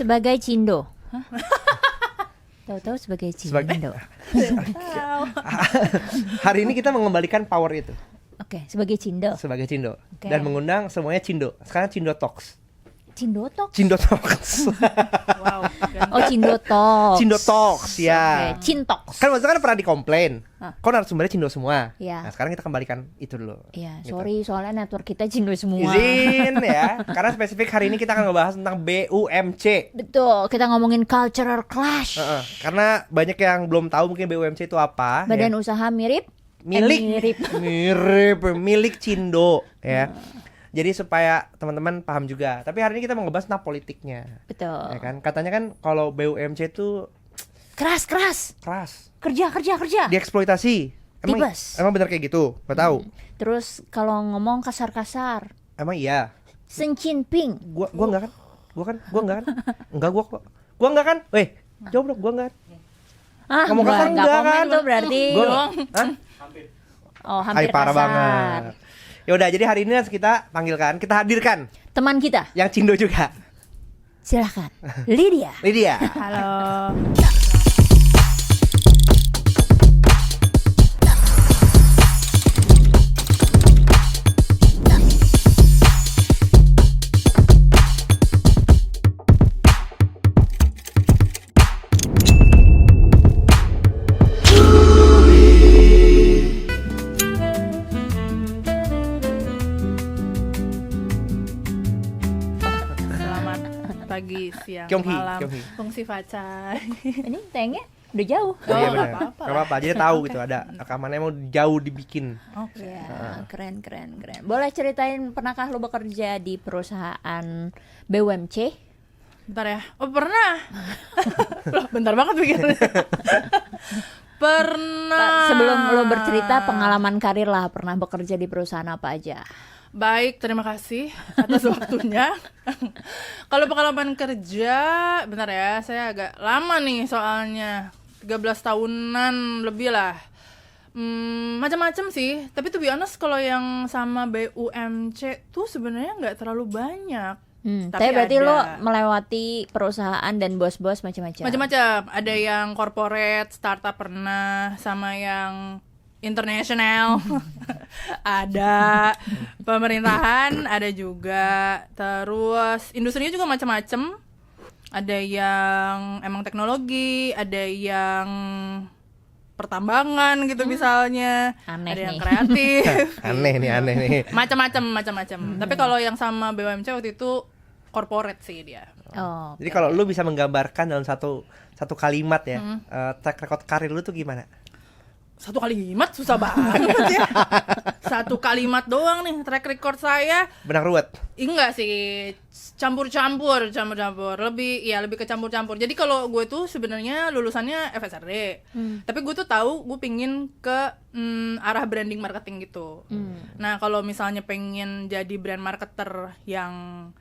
Sebagai Cindo. Tahu-tahu sebagai Cindo. Hari ini kita mengembalikan power itu. Oke, sebagai Cindo. Sebagai Cindo. Oke. Dan mengundang semuanya Cindo. Sekarang Cindo Talks. Cindo Talks. Cindo Talks. Wow. Oh, Cindo Talks. Cindo Talks ya. Oke, Cintoks. Kan maksudnya kan pernah dikomplain. Hah. Kok narasumbernya Cindo semua. Iya. Nah, sekarang kita kembalikan itu dulu. Iya, Gitu. sorry soalnya network kita Cindo semua. Izin ya. Karena spesifik hari ini kita akan ngebahas tentang BUMC. Betul, kita ngomongin cultural clash. Karena banyak yang belum tahu mungkin BUMC itu apa. Badan ya. usaha mirip Milik Cindo ya. Jadi supaya teman-teman paham juga. Tapi hari ini kita mau ngebahas tentang politiknya. Betul. Ya kan? Katanya kan kalau BUMC itu Keras. keras, Kerja. dieksploitasi. Tipes. Emang benar kayak gitu? Gak tahu. Terus kalau ngomong kasar-kasar, Emang iya. Xi Jinping. Gua enggak kan? Gua enggak kan? Enggak gua kok. Gua enggak kan? Weh, jawab dong, gua enggak. Ngomong kasar enggak enggak komen kan? tuh berarti. Gua Hah? Oh, hampir Parah kasar. banget. Ya udah, jadi hari ini kita panggilkan, kita hadirkan Teman kita, yang Cindo juga. silakan. Lydia. Lydia. Halo. Selamat pagi, siang, Kyunghi, malam. Kyunghi. Fungsi Facai. Ini tayangnya udah jauh. Oh, iya nggak benar. apa-apa Gak lah. apa-apa, jadi tahu gitu ada rekamannya mau jauh dibikin. Oke. Ya, keren. Boleh ceritain, pernahkah lo bekerja di perusahaan BUMC? Bentar ya. Oh, pernah. Loh, bentar banget bikinnya. Pernah. Sebelum lo bercerita pengalaman karir lah, pernah bekerja di perusahaan apa aja? Baik, terima kasih atas waktunya. Kalau pengalaman kerja, bentar ya, saya agak lama nih soalnya 13 tahunan lebih lah. Macam-macam sih, tapi to be honest kalau yang sama BUMC tuh sebenarnya nggak terlalu banyak. Tapi berarti ada. lo melewati perusahaan dan bos-bos macam-macam. Macam-macam, ada yang corporate, startup pernah, sama yang international. Ada pemerintahan, ada juga. Terus industrinya juga macam-macam. Ada yang emang teknologi, ada yang pertambangan gitu misalnya. Aneh ada yang nih. kreatif. Aneh nih. Macam-macam. Tapi kalau yang sama BUMC waktu itu corporate sih dia. Oh, Jadi kalau lu bisa menggambarkan dalam satu kalimat ya, track record karir lu tuh gimana? Satu kalimat susah banget ya. Satu kalimat doang nih track record saya. Benang ruwet. Enggak sih, campur-campur. Lebih ke campur-campur. Jadi kalau gue tuh sebenarnya lulusannya FSRD. Tapi gue tuh tahu gue pingin ke arah branding marketing gitu. Nah, kalau misalnya pengen jadi brand marketer yang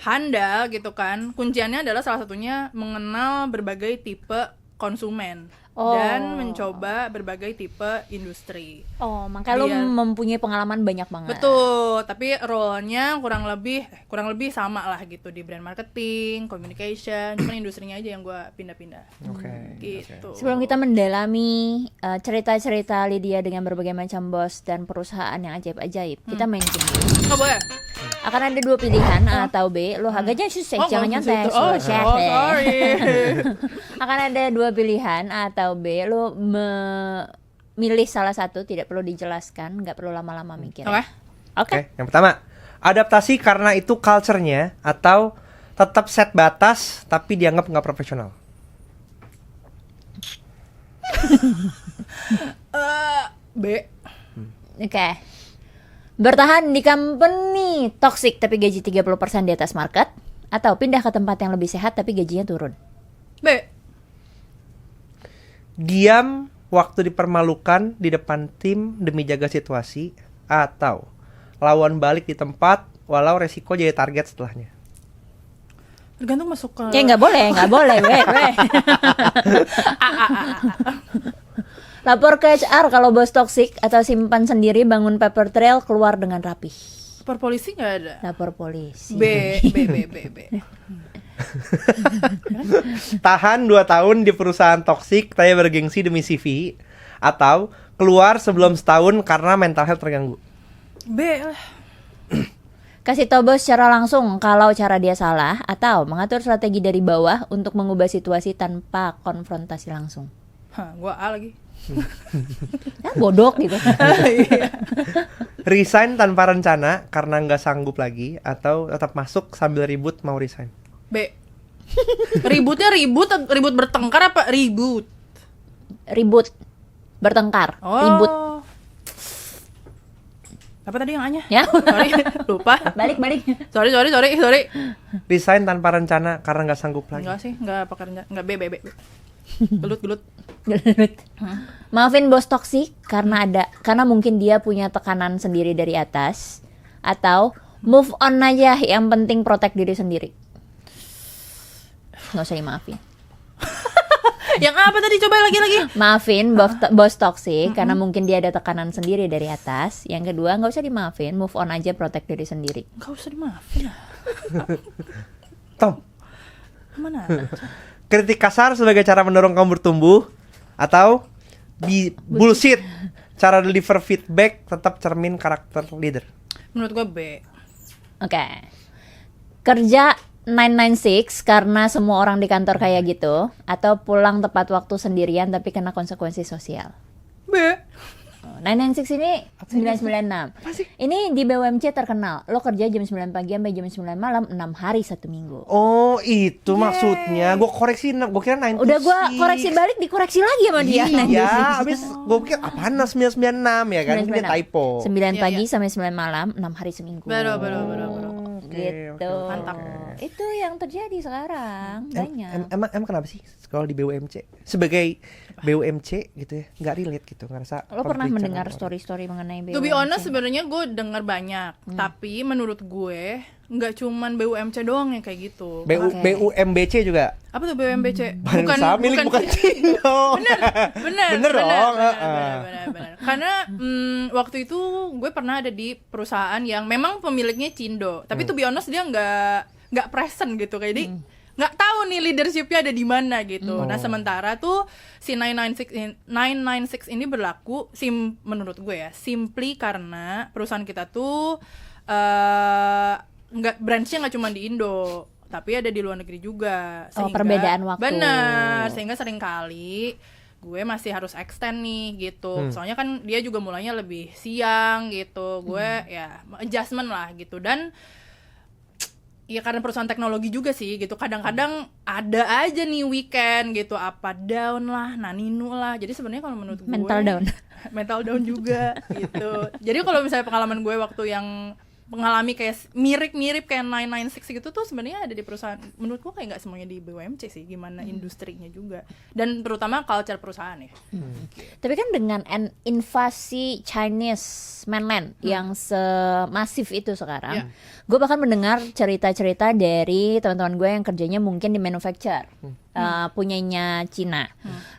handal gitu kan, kunciannya adalah salah satunya mengenal berbagai tipe konsumen. Dan mencoba berbagai tipe industri. Oh, makanya lo mempunyai pengalaman banyak banget. Betul, tapi role-nya kurang lebih sama lah gitu di brand marketing, communication, cuman industrinya aja yang gue pindah-pindah. Oke. Gitu. Sebelum kita mendalami cerita-cerita Lydia dengan berbagai macam bos dan perusahaan yang ajaib-ajaib, kita main game. Oh, boleh. Akan ada dua pilihan, A atau B. Lo agaknya susah, jangan nyantai. Sorry. Akan ada dua pilihan, A atau B. Lo memilih salah satu, tidak perlu dijelaskan, nggak perlu lama-lama mikir. Oke. Oke. Yang pertama, adaptasi karena itu culture-nya atau tetap set batas tapi dianggap nggak profesional. B. Oke. Bertahan di company toxic tapi gaji 30% di atas market, atau pindah ke tempat yang lebih sehat tapi gajinya turun. B. Diam waktu dipermalukan di depan tim demi jaga situasi, atau lawan balik di tempat walau resiko jadi target setelahnya. Tergantung masuk ke. Ya nggak boleh, weh. Lapor ke HR kalau bos toksik, atau simpan sendiri, bangun paper trail, keluar dengan rapi. Lapor polisi nggak ada. Lapor polisi. B. Tahan 2 tahun di perusahaan toksik tapi bergengsi demi CV, atau keluar sebelum setahun karena mental health terganggu. B lah. Kasih tau bos secara langsung kalau cara dia salah, atau mengatur strategi dari bawah untuk mengubah situasi tanpa konfrontasi langsung. Hah, gua A lagi. Ya bodok gitu. Iya. Resign tanpa rencana karena nggak sanggup lagi, atau tetap masuk sambil ribut mau resign. B. Ributnya ribut bertengkar apa ribut? Ribut, bertengkar, Oh. ribut. Apa tadi yang A-nya? Ya. Sorry, lupa. Balik. Sorry. Resign tanpa rencana karena nggak sanggup lagi. Enggak sih, enggak pakai rencana. Enggak B. Gelut. Maafin bos toksik karena mungkin dia punya tekanan sendiri dari atas, atau move on aja, yang penting protect diri sendiri. Nggak usah dimaafin. Yang apa tadi? Coba lagi. Maafin bos toksik karena mungkin dia ada tekanan sendiri dari atas. Yang kedua, nggak usah dimaafin, move on aja, protect diri sendiri. Enggak usah dimaafin lah. Tom, Mana? kritik kasar sebagai cara mendorong kamu bertumbuh, atau bullshit cara deliver feedback tetap cermin karakter leader. Menurut gua B. Oke. Kerja 996 karena semua orang di kantor kayak gitu, atau pulang tepat waktu sendirian tapi kena konsekuensi sosial. B. 996 ini 996. Ini di BUMC terkenal. Lo kerja jam 9 pagi sampai jam 9 malam 6 hari 1 minggu. Oh, itu maksudnya. Gue koreksi, gue kira 96. Udah gua koreksi balik, dikoreksi lagi sama dia. Iya, abis gue pikir apaan 996 ya kan, ini typo. 9 pagi sampai 9 malam 6 hari seminggu. Betul. Gitu. Mantap. Itu yang terjadi sekarang banyak. Emang kenapa sih kalau di BUMC sebagai BUMC gitu ya, nggak relate gitu, ngerasa Lo pernah konflik mendengar sama orang. story-story mengenai BUMC? To be honest sebenarnya gue dengar banyak, tapi menurut gue nggak cuman BUMC doang yang kayak gitu. BUMBC juga. Apa tuh BUMBC? Badan usaha milik bukan Cindo. Bener dong. Bener. Karena waktu itu gue pernah ada di perusahaan yang memang pemiliknya Cindo, tapi to be honest dia nggak present gitu, kayak di nggak tahu nih leadershipnya ada di mana gitu. Nah sementara tuh si 996 ini berlaku menurut gue ya simply karena perusahaan kita tuh nggak branchnya nggak cuma di Indo, tapi ada di luar negeri juga. Perbedaan waktu. Benar, sehingga sering kali gue masih harus extend nih gitu. Soalnya kan dia juga mulainya lebih siang gitu. Gue ya adjustment lah gitu. Dan ya karena perusahaan teknologi juga sih gitu. Kadang-kadang ada aja nih weekend gitu, apa down lah, naninu lah. Jadi sebenarnya kalau menurut gue mental down juga gitu. Jadi kalau misalnya pengalaman gue waktu yang mengalami kayak mirip kayak 996 gitu tuh sebenarnya ada di perusahaan. Menurut gue kayak nggak semuanya di BUMC sih, gimana industrinya juga, dan terutama culture perusahaan ya. Tapi kan dengan invasi Chinese mainland yang semasif itu sekarang, gue bahkan mendengar cerita-cerita dari teman-teman gue yang kerjanya mungkin di manufacture, punyanya Cina.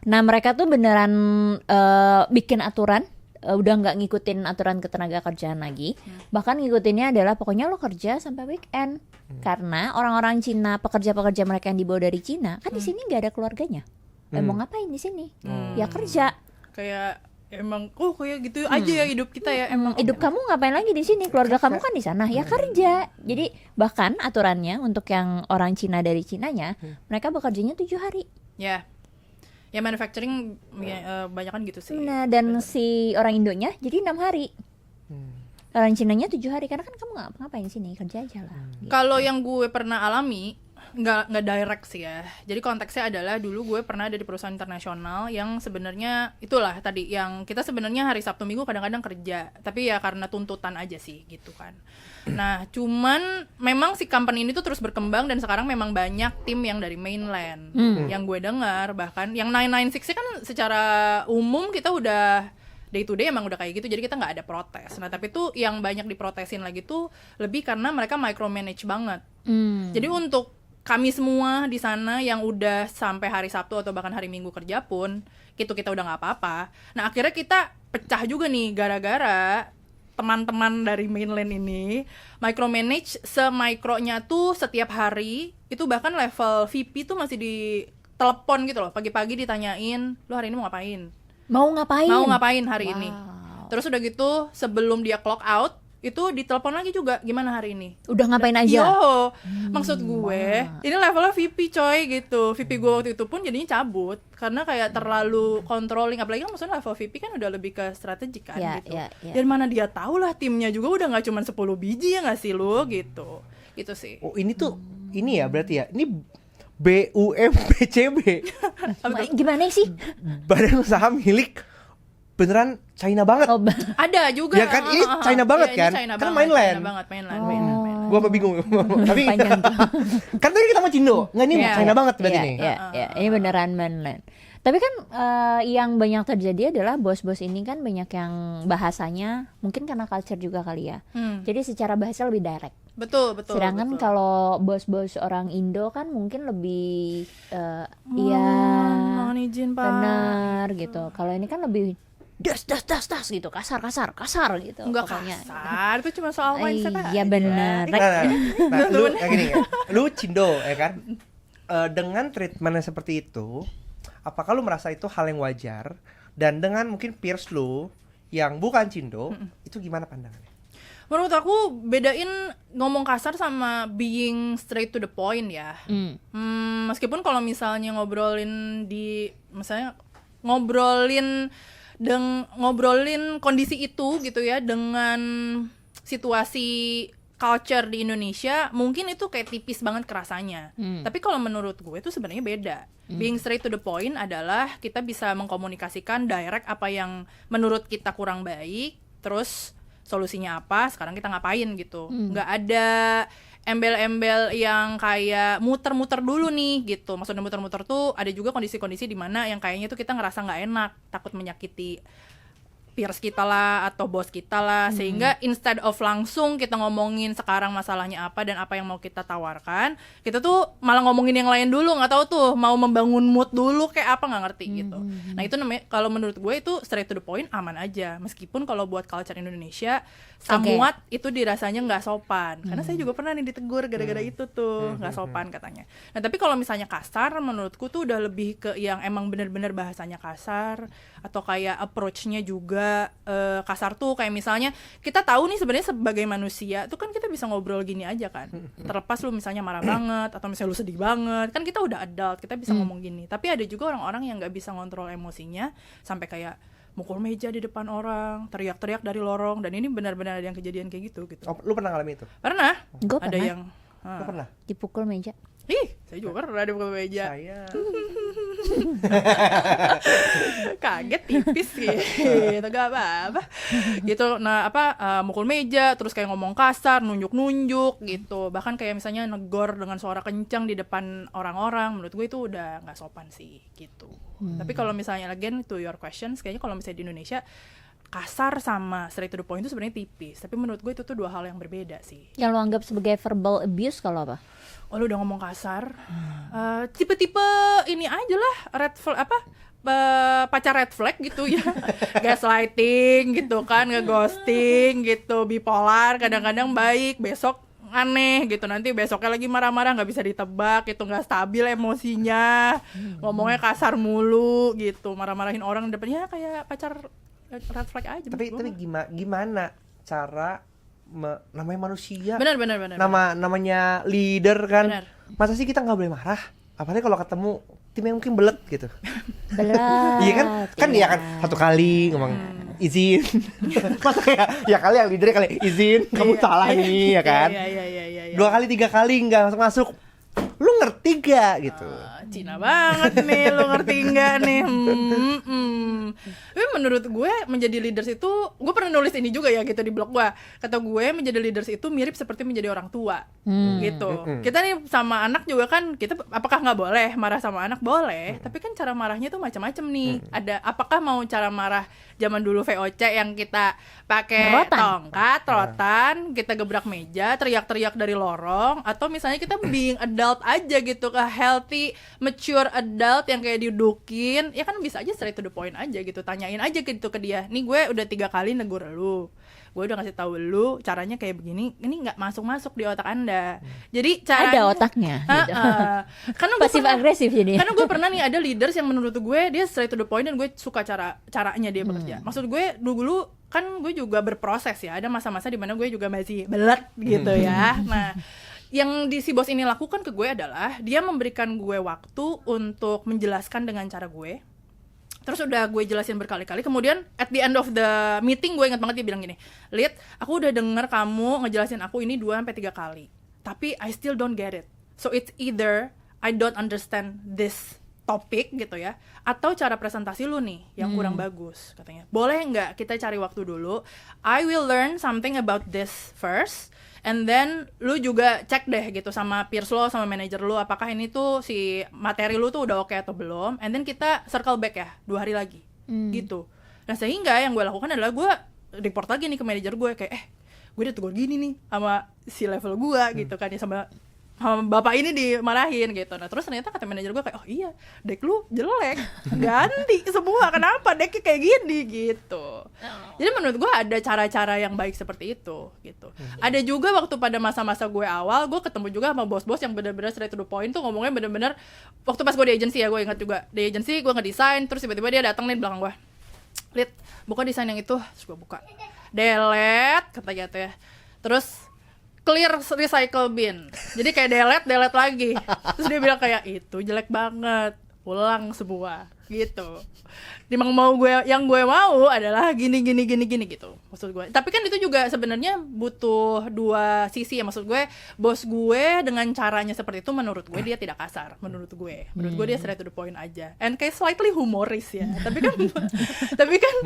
Nah mereka tuh beneran bikin aturan. Udah nggak ngikutin aturan ketenaga kerjaan lagi, bahkan ngikutinnya adalah pokoknya lo kerja sampai weekend, karena orang-orang Cina, pekerja-pekerja mereka yang dibawa dari Cina kan di sini nggak ada keluarganya, mau ngapain di sini? Ya kerja. Kayak emang kayak gitu aja ya hidup kita ya, emang hidup kamu ngapain lagi di sini, keluarga kamu kan di sana, ya kerja. Jadi bahkan aturannya untuk yang orang Cina dari Cinanya, mereka bekerjanya 7 hari. Ya manufacturing banyak kan gitu sih. Nah dan si orang Indonya jadi 6 hari. Orang Cinanya 7 hari, karena kan kamu ngapain di sini, kerja aja lah. Gitu. Kalau yang gue pernah alami nggak direct sih ya. Jadi konteksnya adalah dulu gue pernah ada di perusahaan internasional yang sebenarnya itulah tadi yang kita sebenarnya hari Sabtu Minggu kadang-kadang kerja, tapi ya karena tuntutan aja sih gitu kan. Nah cuman memang si company ini tuh terus berkembang dan sekarang memang banyak tim yang dari mainland. Yang gue dengar bahkan yang 996 kan secara umum kita udah day to day emang udah kayak gitu, jadi kita nggak ada protes. Nah tapi tuh yang banyak diprotesin lagi tuh lebih karena mereka micromanage banget. Jadi untuk kami semua di sana yang udah sampai hari Sabtu atau bahkan hari Minggu kerja pun, kita udah nggak apa-apa. Nah akhirnya kita pecah juga nih gara-gara teman-teman dari mainland ini micromanage semikronya tuh setiap hari, itu bahkan level VP tuh masih ditelepon gitu loh, pagi-pagi ditanyain, lo hari ini mau ngapain? Mau ngapain Hari ini. Wow. Terus udah gitu sebelum dia clock out itu ditelepon lagi juga, gimana hari ini? Udah ngapain aja? Yo, maksud gue ini levelnya VP coy gitu. VP gue waktu itu pun jadinya cabut karena kayak terlalu controlling, apalagi kan maksudnya level VP kan udah lebih ke strategik kan Ya, gitu. ya, ya. Dan mana dia tahu lah timnya juga udah nggak cuma 10 biji ya nggak sih lu gitu. Gitu sih. Oh, ini tuh ini ya berarti ya. Ini BUMPCB. Gimana sih? Badan usaha milik beneran China banget. Oh, Ada juga. Ya kan, ini China banget Iya, ini kan? China Karena banget, mainland. China banget, mainland. Gua apa bingung. Tapi panjang tuh. kan tadi kita mau Cindo. Nggak, ini Iya. China banget berarti Iya, nih. iya. Ini beneran mainland. Tapi kan yang banyak terjadi adalah bos-bos ini kan banyak yang bahasanya mungkin karena culture juga kali ya. Jadi secara bahasa lebih direct. Betul. Sedangkan betul. kalau bos-bos orang Indo kan mungkin lebih mohon izin Pak. benar gitu. Kalau ini kan lebih das gitu, kasar gitu. Enggak pokoknya. kasar, itu cuma soal mindset aja. Iya benar. Nah, lu kayak gini ya. Lu Cindo ya kan? Dengan treatmentnya seperti itu, apakah lu merasa itu hal yang wajar? Dan dengan mungkin peers lu yang bukan Cindo, itu gimana pandangannya? Menurut aku bedain ngomong kasar sama being straight to the point ya. Meskipun kalau misalnya ngobrolin kondisi itu gitu ya, dengan situasi culture di Indonesia mungkin itu kayak tipis banget kerasanya. Tapi kalau menurut gue itu sebenarnya beda. Being straight to the point adalah kita bisa mengkomunikasikan direct apa yang menurut kita kurang baik, terus solusinya apa, sekarang kita ngapain gitu. Nggak ada embel-embel yang kayak muter-muter dulu nih gitu. Maksudnya muter-muter tuh ada juga kondisi-kondisi di mana yang kayaknya tuh kita ngerasa nggak enak, takut menyakiti peers kita lah atau bos kita lah, sehingga instead of langsung kita ngomongin sekarang masalahnya apa dan apa yang mau kita tawarkan, kita tuh malah ngomongin yang lain dulu, nggak tahu tuh mau membangun mood dulu kayak apa, nggak ngerti gitu. Nah itu namanya, kalau menurut gue itu straight to the point, aman aja. Meskipun kalau buat culture Indonesia somewhat itu dirasanya nggak sopan, karena saya juga pernah nih ditegur gara-gara itu tuh nggak sopan katanya. Nah tapi kalau misalnya kasar, menurutku tuh udah lebih ke yang emang bener-bener bahasanya kasar, atau kayak approach-nya juga kasar tuh, kayak misalnya kita tahu nih sebenarnya sebagai manusia tuh kan kita bisa ngobrol gini aja kan, terlepas lu misalnya marah banget atau misalnya lu sedih banget, kan kita udah adult, kita bisa ngomong gini. Tapi ada juga orang-orang yang nggak bisa ngontrol emosinya sampai kayak mukul meja di depan orang, teriak-teriak dari lorong, dan ini benar-benar ada yang kejadian kayak gitu. Oh, lu pernah ngalamin itu? Pernah? Gua Ada pernah. yang Lu pernah? Dipukul meja. ih, saya juga pernah dipukul meja. Saya Kaget tipis gitu, gak apa-apa gitu. Nah mukul meja, terus kayak ngomong kasar, nunjuk-nunjuk gitu, bahkan kayak misalnya negor dengan suara kencang di depan orang-orang. Menurut gue itu udah nggak sopan sih gitu. Tapi kalau misalnya again to your questions, kayaknya kalau misalnya di Indonesia kasar sama straight to the point itu sebenarnya tipis, tapi menurut gue itu tuh dua hal yang berbeda sih. Yang lo anggap sebagai verbal abuse kalau apa? Oh, lu udah ngomong kasar, tipe-tipe ini aja lah, red flag pacar red flag gitu ya. Gaslighting gitu kan, ngeghosting gitu, bipolar, kadang-kadang baik, besok aneh gitu, nanti besoknya lagi marah-marah, nggak bisa ditebak gitu, nggak stabil emosinya, ngomongnya kasar mulu gitu, marah-marahin orang depannya kayak pacar red flag aja. tapi gimana cara namanya manusia, benar. namanya leader kan. Benar. Masa sih kita nggak boleh marah, apalagi kalau ketemu tim yang mungkin belet gitu. Belat. Iya kan ya kan, satu kali ngomong izin. Masa ya kali yang leadernya kali izin, kamu salah nih ya kan. Iya. 2 kali 3 kali nggak masuk, lu ngerti gak gitu. Cina banget nih, lu ngerti nggak nih? Tapi menurut gue menjadi leaders itu, gue pernah nulis ini juga ya gitu di blog gue. Kata gue menjadi leaders itu mirip seperti menjadi orang tua gitu. Kita nih sama anak juga kan, kita apakah nggak boleh marah sama anak? Boleh. Tapi kan cara marahnya tuh macam-macam nih. Ada apakah mau cara marah zaman dulu VOC yang kita pakai tongkat, rotan, kita gebrak meja, teriak-teriak dari lorong, atau misalnya kita being adult aja gitu, ke healthy, mature adult yang kayak didudukin, ya kan bisa aja straight to the point aja gitu, tanyain aja gitu ke dia, nih gue udah 3 kali negur lu, gue udah ngasih tahu lu caranya kayak begini, ini nggak masuk di otak anda. Jadi caranya Ada otaknya. Gitu. Karena gue Pasif agresif jadi. karena gue pernah nih ada leaders yang menurut gue dia straight to the point dan gue suka caranya dia bekerja. Maksud gue dulu kan gue juga berproses ya, ada masa-masa di mana gue juga masih belet gitu ya. Nah, yang si bos ini lakukan ke gue adalah dia memberikan gue waktu untuk menjelaskan dengan cara gue. Terus udah gue jelasin berkali-kali, kemudian at the end of the meeting gue ingat banget dia bilang gini, Lid, aku udah denger kamu ngejelasin aku ini 2-3 kali, tapi I still don't get it. So it's either I don't understand this topik gitu ya, atau cara presentasi lu nih yang kurang bagus katanya. Boleh nggak kita cari waktu dulu, I will learn something about this first, and then lu juga cek deh gitu sama peers lo, sama manajer lu, apakah ini tuh si materi lu tuh udah oke atau belum, and then kita circle back ya 2 hari lagi gitu. Nah sehingga yang gue lakukan adalah gue report lagi nih ke manajer gue kayak gue udah tegur gini nih sama si level gue gitu kan ya, sama bapak ini dimarahin gitu. Nah terus ternyata kata manajer gue kayak, oh iya deck lu jelek, ganti semua, kenapa decknya kayak gini gitu. Jadi menurut gue ada cara-cara yang baik seperti itu gitu. Ada juga waktu pada masa-masa gue awal, gue ketemu juga sama bos-bos yang benar-benar straight to the point tuh, ngomongnya benar-benar waktu pas gue di agency ya, gue ingat juga di agency gue ngedesain, terus tiba-tiba dia datang nih di belakang gue, Lid, buka desain yang itu. Terus gue buka, delete katanya tuh ya, terus clear recycle bin, jadi kayak delete lagi. Terus dia bilang kayak, itu jelek banget, ulang semua gitu. Dimang mau yang gue mau adalah gini gitu maksud gue. Tapi kan itu juga sebenarnya butuh 2 sisi ya, maksud gue bos gue dengan caranya seperti itu menurut gue dia tidak kasar, menurut gue dia straight to the point aja, and kayak slightly humoris ya. tapi kan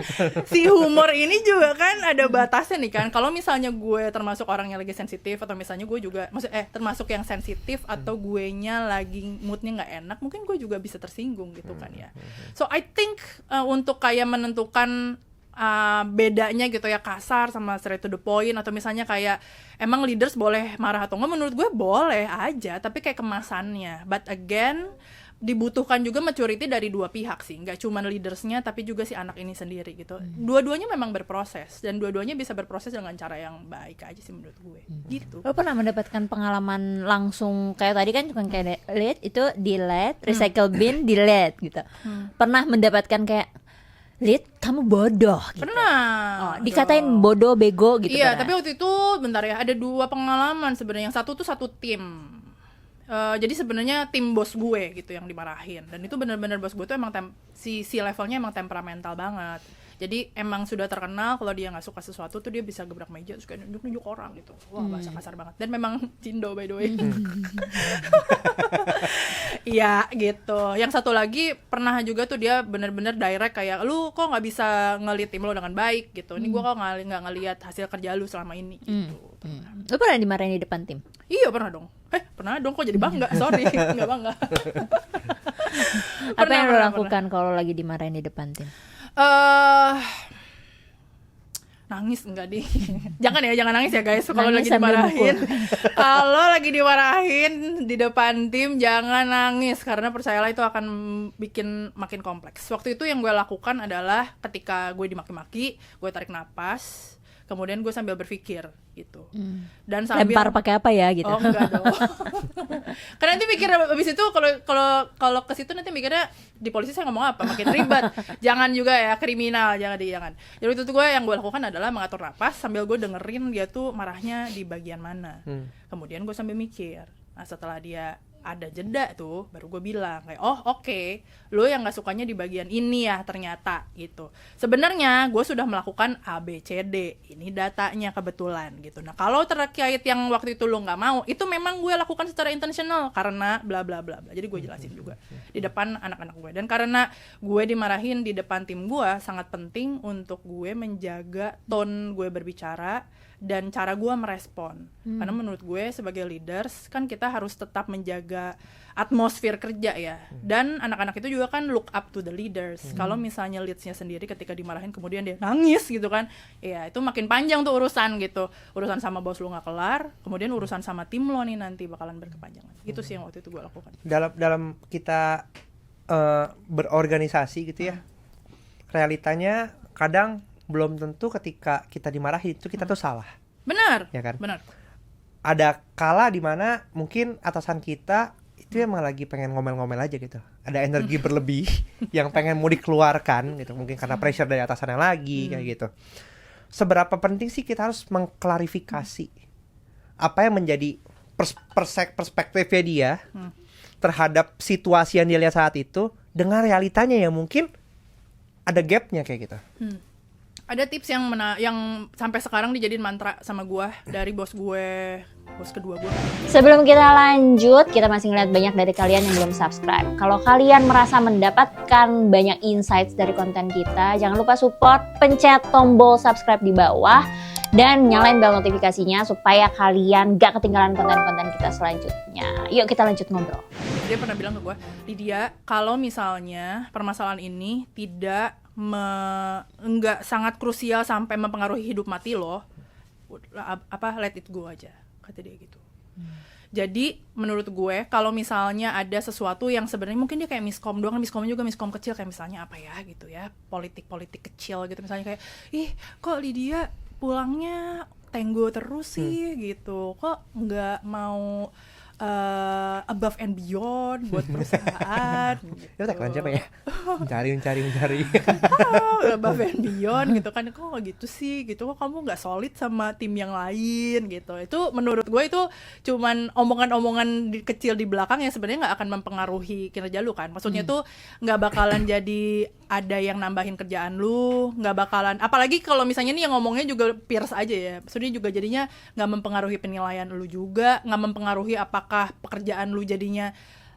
si humor ini juga kan ada batasnya nih kan. Kalau misalnya gue termasuk orang yang lagi sensitif, atau misalnya gue juga termasuk yang sensitif, atau guenya lagi moodnya nggak enak, mungkin gue juga bisa tersinggung gitu kan ya. So I think untuk kayak menentukan bedanya gitu ya, kasar sama straight to the point, atau misalnya kayak emang leaders boleh marah atau enggak, menurut gue boleh aja, tapi kayak kemasannya. But again, dibutuhkan juga maturity dari 2 pihak sih, nggak cuma leadersnya tapi juga si anak ini sendiri gitu. Dua-duanya memang berproses, dan dua-duanya bisa berproses dengan cara yang baik aja sih menurut gue gitu. Lo pernah mendapatkan pengalaman langsung kayak tadi kan, cuma kayak delete itu delete, recycle bin delete gitu. Pernah mendapatkan kayak, Lid, kamu bodoh gitu. Pernah. Dikatain bodoh, bego gitu. Iya, pernah. tapi waktu itu bentar ya, ada 2 pengalaman sebenarnya. Yang satu tuh satu tim. Jadi sebenarnya tim bos gue gitu yang dimarahin, dan itu benar-benar bos gue tuh emang si levelnya emang temperamental banget. Jadi emang sudah terkenal kalau dia nggak suka sesuatu tuh dia bisa gebrak meja, terus kayak nunjuk orang gitu. Wah, bahasa kasar banget. Dan memang cindo by the way. Iya gitu. Yang satu lagi pernah juga tuh dia benar-benar direct kayak, lu kok nggak bisa ngelit tim lo dengan baik gitu. Ini gue kok nggak ngelihat hasil kerja lu selama ini gitu. Lo pernah dimarahin di depan tim? Iya pernah dong. Pernah dong, kok jadi bangga? Sorry, nggak bangga. Apa yang lo lakukan kalau lagi dimarahin di depan tim? Nangis enggak di jangan nangis ya guys kalau Nangis lagi sambil dimarahin. Kalau lagi dimarahin di depan tim jangan nangis, karena percayalah itu akan bikin makin kompleks. Waktu itu yang gue lakukan adalah ketika gue dimaki-maki, gue tarik napas, kemudian gue sambil berpikir gitu. Dan sambil lempar pakai apa ya gitu. Oh enggak dong. Karena nanti mikir abis itu kalau ke situ nanti mikirnya di polisi saya ngomong apa, makin ribet. Jangan juga ya, kriminal, jangan. Jadi itu gue yang gue lakukan adalah mengatur napas sambil gue dengerin dia tuh marahnya di bagian mana. Kemudian gue sambil mikir. Nah setelah dia ada jeda tuh baru gue bilang kayak, oh oke, lo yang nggak sukanya di bagian ini ya ternyata gitu. Sebenarnya gue sudah melakukan A B C D, ini datanya kebetulan gitu. Nah kalau terkait yang waktu itu lo nggak mau, itu memang gue lakukan secara intentional karena bla bla bla bla. Jadi gue jelasin juga di depan anak-anak gue. Dan karena gue dimarahin di depan tim gue, sangat penting untuk gue menjaga tone gue berbicara dan cara gue merespon. Karena menurut gue sebagai leaders kan kita harus tetap menjaga atmosfer kerja ya. Dan anak-anak itu juga kan look up to the leaders. Kalau misalnya leadsnya sendiri ketika dimarahin kemudian dia nangis gitu kan, ya itu makin panjang tuh urusan gitu. Urusan sama bos lu gak kelar, kemudian urusan sama tim lo nih nanti bakalan berkepanjangan. Gitu sih yang waktu itu gue lakukan. Dalam kita berorganisasi gitu ya, realitanya kadang belum tentu ketika kita dimarahin itu kita tuh salah. Benar. Ya kan? Benar. Ada kala dimana mungkin atasan kita itu emang lagi pengen ngomel-ngomel aja gitu. Ada energi berlebih yang pengen mau dikeluarkan gitu. Mungkin karena pressure dari atasannya lagi kayak gitu. Seberapa penting sih kita harus mengklarifikasi apa yang menjadi perspektifnya dia terhadap situasi yang dia lihat saat itu dengan realitanya yang mungkin ada gapnya kayak gitu. Ada tips yang sampai sekarang dijadiin mantra sama gue dari bos kedua gue. Sebelum kita lanjut, kita masih ngeliat banyak dari kalian yang belum subscribe. Kalau kalian merasa mendapatkan banyak insights dari konten kita, jangan lupa support, pencet tombol subscribe di bawah, dan nyalain bel notifikasinya supaya kalian gak ketinggalan konten-konten kita selanjutnya. Yuk kita lanjut ngobrol. Dia pernah bilang ke gue, Lydia, kalau misalnya permasalahan ini tidak enggak sangat krusial sampai mempengaruhi hidup mati lo, let it go aja, kata dia gitu. Jadi menurut gue kalau misalnya ada sesuatu yang sebenarnya mungkin dia kayak miskom doang, miskom juga miskom kecil, kayak misalnya apa ya gitu ya, politik kecil gitu, misalnya kayak kok Lydia pulangnya tenggo terus sih gitu, kok nggak mau above and beyond buat perusahaan gitu. Itu tagline siapa ya? Mencari. Above and beyond gitu kan, kok gitu sih gitu, kok kamu nggak solid sama tim yang lain gitu. Itu menurut gue itu cuman omongan-omongan kecil di belakang yang sebenarnya nggak akan mempengaruhi kinerja lu kan. Maksudnya tuh nggak bakalan jadi ada yang nambahin kerjaan lu, nggak bakalan, apalagi kalau misalnya nih yang ngomongnya juga peers aja ya, maksudnya juga jadinya nggak mempengaruhi penilaian lu juga, nggak mempengaruhi apakah pekerjaan lu jadinya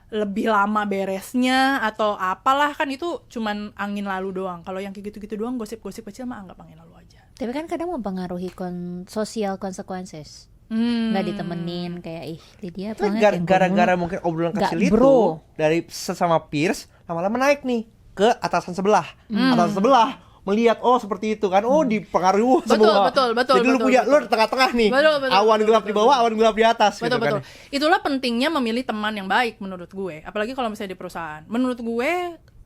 lebih lama beresnya atau apalah, kan itu cuman angin lalu doang. Kalau yang kayak gitu-gitu doang, gosip-gosip kecil mah anggap angin lalu aja. Tapi kan kadang mempengaruhi social consequences. Nggak ditemenin kayak Lydia Gara-gara mungkin obrolan kecil itu dari sesama peers lama-lama naik nih ke atasan sebelah. Atasan sebelah melihat seperti itu kan, dipengaruhi semua. Betul. Jadi lu punya, lu di tengah-tengah nih. Betul, awan gelap di bawah, awan gelap di atas. Betul. Kan. Itulah pentingnya memilih teman yang baik menurut gue. Apalagi kalau misalnya di perusahaan. Menurut gue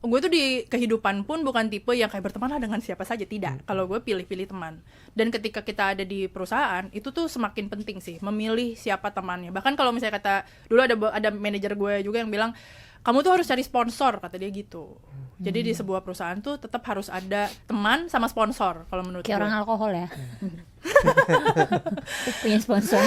tuh di kehidupan pun bukan tipe yang kayak bertemanlah dengan siapa saja, tidak. Kalau gue pilih-pilih teman. Dan ketika kita ada di perusahaan, itu tuh semakin penting sih memilih siapa temannya. Bahkan kalau misalnya dulu ada manajer gue juga yang bilang, kamu tuh harus cari sponsor, kata dia gitu. Jadi di sebuah perusahaan tuh tetap harus ada teman sama sponsor kalau menurut kayak gue. orang alkohol ya. Punya sponsor.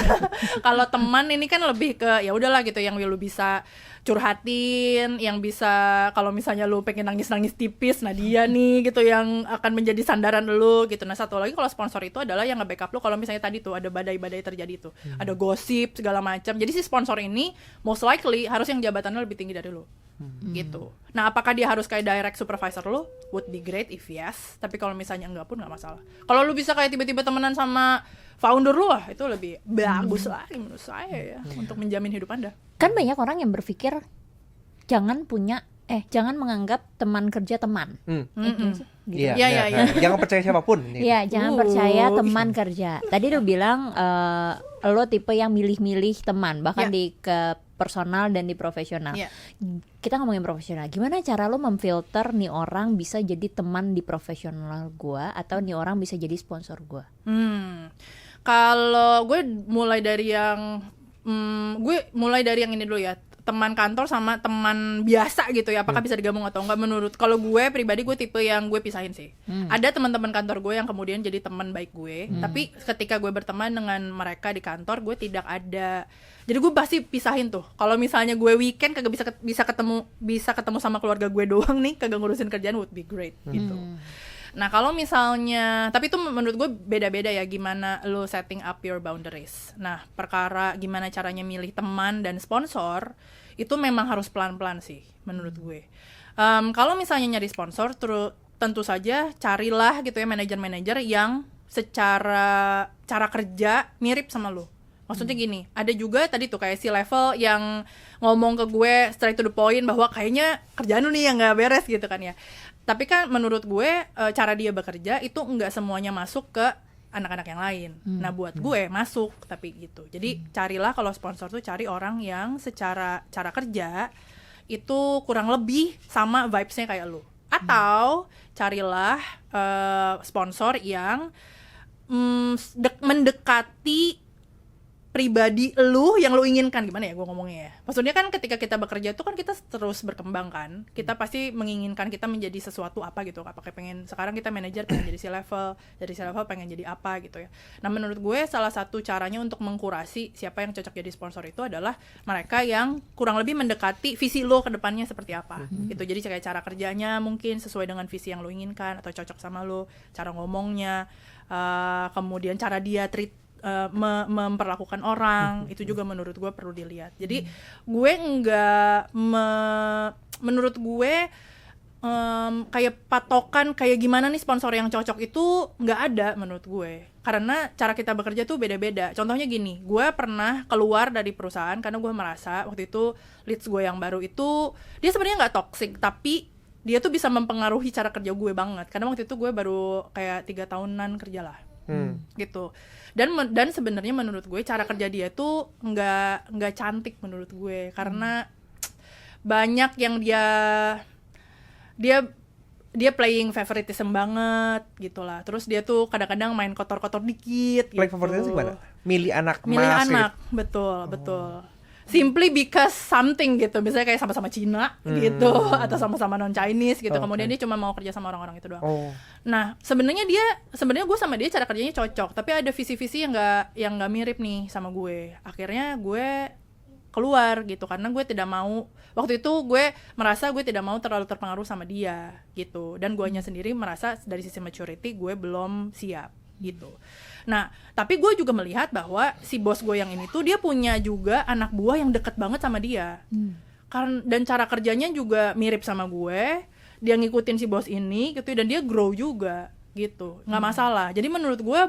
Kalau teman ini kan lebih ke ya udahlah gitu, yang lu bisa curhatin, yang bisa kalau misalnya lu pengen nangis tipis, nah dia nih gitu yang akan menjadi sandaran lu gitu. Nah satu lagi kalau sponsor itu adalah yang nge-backup lu kalau misalnya tadi tuh ada badai-badai terjadi tuh, ada gosip segala macam. Jadi si sponsor ini most likely harus yang jabatannya lebih tinggi dari lu. Gitu. Nah, apakah dia harus kayak direct supervisor lu? Would be great if yes. Tapi kalau misalnya enggak pun enggak masalah. Kalau lu bisa kayak tiba-tiba temenan sama founder lu, itu lebih bagus lagi menurut saya ya, untuk menjamin hidup Anda. Kan banyak orang yang berpikir jangan menganggap teman kerja teman. Gitu. Iya. Jangan percaya siapapun. Iya, jangan percaya teman kerja. Tadi lu bilang lo tipe yang milih-milih teman, bahkan di personal dan di profesional. Kita ngomongin profesional. Gimana cara lo memfilter nih orang bisa jadi teman di profesional gua atau nih orang bisa jadi sponsor gua? Kalau gue mulai dari yang ini dulu ya. Teman kantor sama teman biasa gitu ya, apakah bisa digabung atau enggak? Kalau gue pribadi, gue tipe yang gue pisahin sih. Ada teman-teman kantor gue yang kemudian jadi teman baik gue, tapi ketika gue berteman dengan mereka di kantor, gue tidak ada, jadi gue pasti pisahin tuh. Kalau misalnya gue weekend kagak bisa ketemu sama keluarga gue doang nih, kagak ngurusin kerjaan, would be great gitu. Nah kalau misalnya, tapi itu menurut gue beda-beda ya, gimana lo setting up your boundaries. Nah perkara gimana caranya milih teman dan sponsor, itu memang harus pelan-pelan sih menurut gue. Kalau misalnya nyari sponsor, tentu saja carilah gitu ya manajer-manajer yang secara cara kerja mirip sama lo. Maksudnya gini, ada juga tadi tuh kayak si level yang ngomong ke gue straight to the point bahwa kayaknya kerjaan lu nih yang gak beres gitu kan ya. Tapi kan menurut gue cara dia bekerja itu nggak semuanya masuk ke anak-anak yang lain. Nah buat gue masuk, tapi gitu. Jadi carilah kalau sponsor tuh cari orang yang secara cara kerja itu kurang lebih sama vibes-nya kayak lu. Atau carilah sponsor yang mendekati pribadi lu yang lu inginkan. Gimana ya gue ngomongnya ya, maksudnya kan ketika kita bekerja tuh kan kita terus berkembang kan, kita pasti menginginkan kita menjadi sesuatu apa gitu, apakah pengen sekarang kita manajer pengen jadi C-level, dari C-level pengen jadi apa gitu ya. Nah menurut gue salah satu caranya untuk mengkurasi siapa yang cocok jadi sponsor itu adalah mereka yang kurang lebih mendekati visi lo ke depannya seperti apa gitu. Jadi kayak cara kerjanya mungkin sesuai dengan visi yang lo inginkan atau cocok sama lo, cara ngomongnya, kemudian cara dia treat memperlakukan orang, itu juga menurut gue perlu dilihat. Jadi gue menurut gue kayak patokan kayak gimana nih sponsor yang cocok itu nggak ada menurut gue, karena cara kita bekerja tuh beda-beda. Contohnya gini, gue pernah keluar dari perusahaan karena gue merasa waktu itu leads gue yang baru itu dia sebenarnya nggak toxic, tapi dia tuh bisa mempengaruhi cara kerja gue banget, karena waktu itu gue baru kayak 3 tahunan kerja lah. Gitu. Dan sebenarnya menurut gue cara kerja dia tuh nggak cantik menurut gue, karena banyak yang dia playing favoritism banget gitulah. Terus dia tuh kadang-kadang main kotor-kotor dikit. Playing gitu. favoritism gimana? Milih anak Betul. Simply because something gitu, misalnya kayak sama-sama Cina gitu, atau sama-sama non Chinese gitu. Kemudian dia cuma mau kerja sama orang-orang itu doang. Nah sebenarnya gue sama dia cara kerjanya cocok, tapi ada visi-visi yang nggak mirip nih sama gue. Akhirnya gue keluar gitu, karena gue tidak mau, waktu itu gue merasa gue tidak mau terlalu terpengaruh sama dia gitu, dan guanya sendiri merasa dari sisi maturity gue belum siap gitu. Nah, tapi gue juga melihat bahwa si bos gue yang ini tuh dia punya juga anak buah yang deket banget sama dia. Dan cara kerjanya juga mirip sama gue. Dia ngikutin si bos ini gitu, dan dia grow juga gitu. Nggak masalah. Jadi menurut gue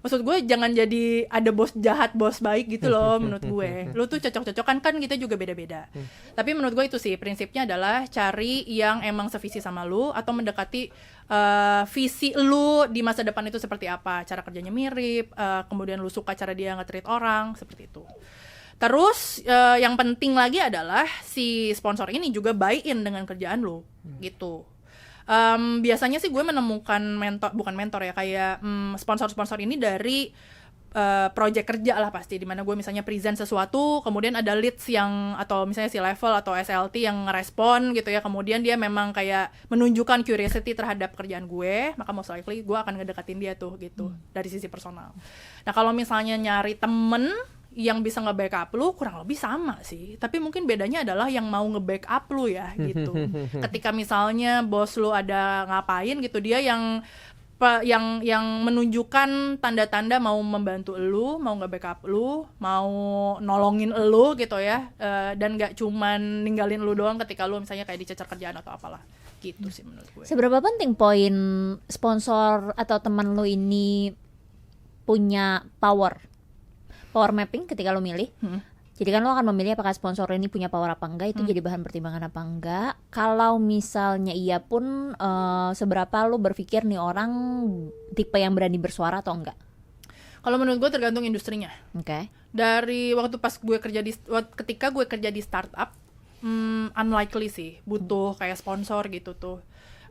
maksud gue jangan jadi ada bos jahat, bos baik gitu loh menurut gue. Lu tuh cocok-cocokan, kan kita juga beda-beda. Tapi menurut gue itu sih prinsipnya adalah cari yang emang sevisi sama lu, atau mendekati visi lu di masa depan itu seperti apa, cara kerjanya mirip, kemudian lu suka cara dia nge-treat orang, seperti itu. Terus yang penting lagi adalah si sponsor ini juga buy-in dengan kerjaan lu gitu. Biasanya sih gue menemukan bukan mentor ya, kayak sponsor-sponsor ini dari project kerja lah pasti, dimana gue misalnya present sesuatu, kemudian ada leads yang, atau misalnya si level atau SLT yang ngerespon gitu ya, kemudian dia memang kayak menunjukkan curiosity terhadap kerjaan gue, maka most likely gue akan ngedekatin dia tuh gitu dari sisi personal. Nah kalau misalnya nyari temen yang bisa nge-backup lu, kurang lebih sama sih, tapi mungkin bedanya adalah yang mau nge-backup lu ya gitu. Ketika misalnya bos lu ada ngapain gitu, dia yang menunjukkan tanda-tanda mau membantu lu, mau nge-backup lu, mau nolongin lu gitu ya, dan gak cuman ninggalin lu doang ketika lu misalnya kayak dicecer kerjaan atau apalah gitu sih menurut gue. Seberapa penting poin sponsor atau teman lu ini punya power mapping ketika lo milih? Jadi kan lo akan memilih apakah sponsor ini punya power apa enggak, itu jadi bahan pertimbangan apa enggak. Kalau misalnya iya pun, seberapa lo berpikir nih orang tipe yang berani bersuara atau enggak? Kalau menurut gue tergantung industrinya. Oke. Dari waktu pas gue ketika gue kerja di startup, unlikely sih butuh kayak sponsor gitu tuh.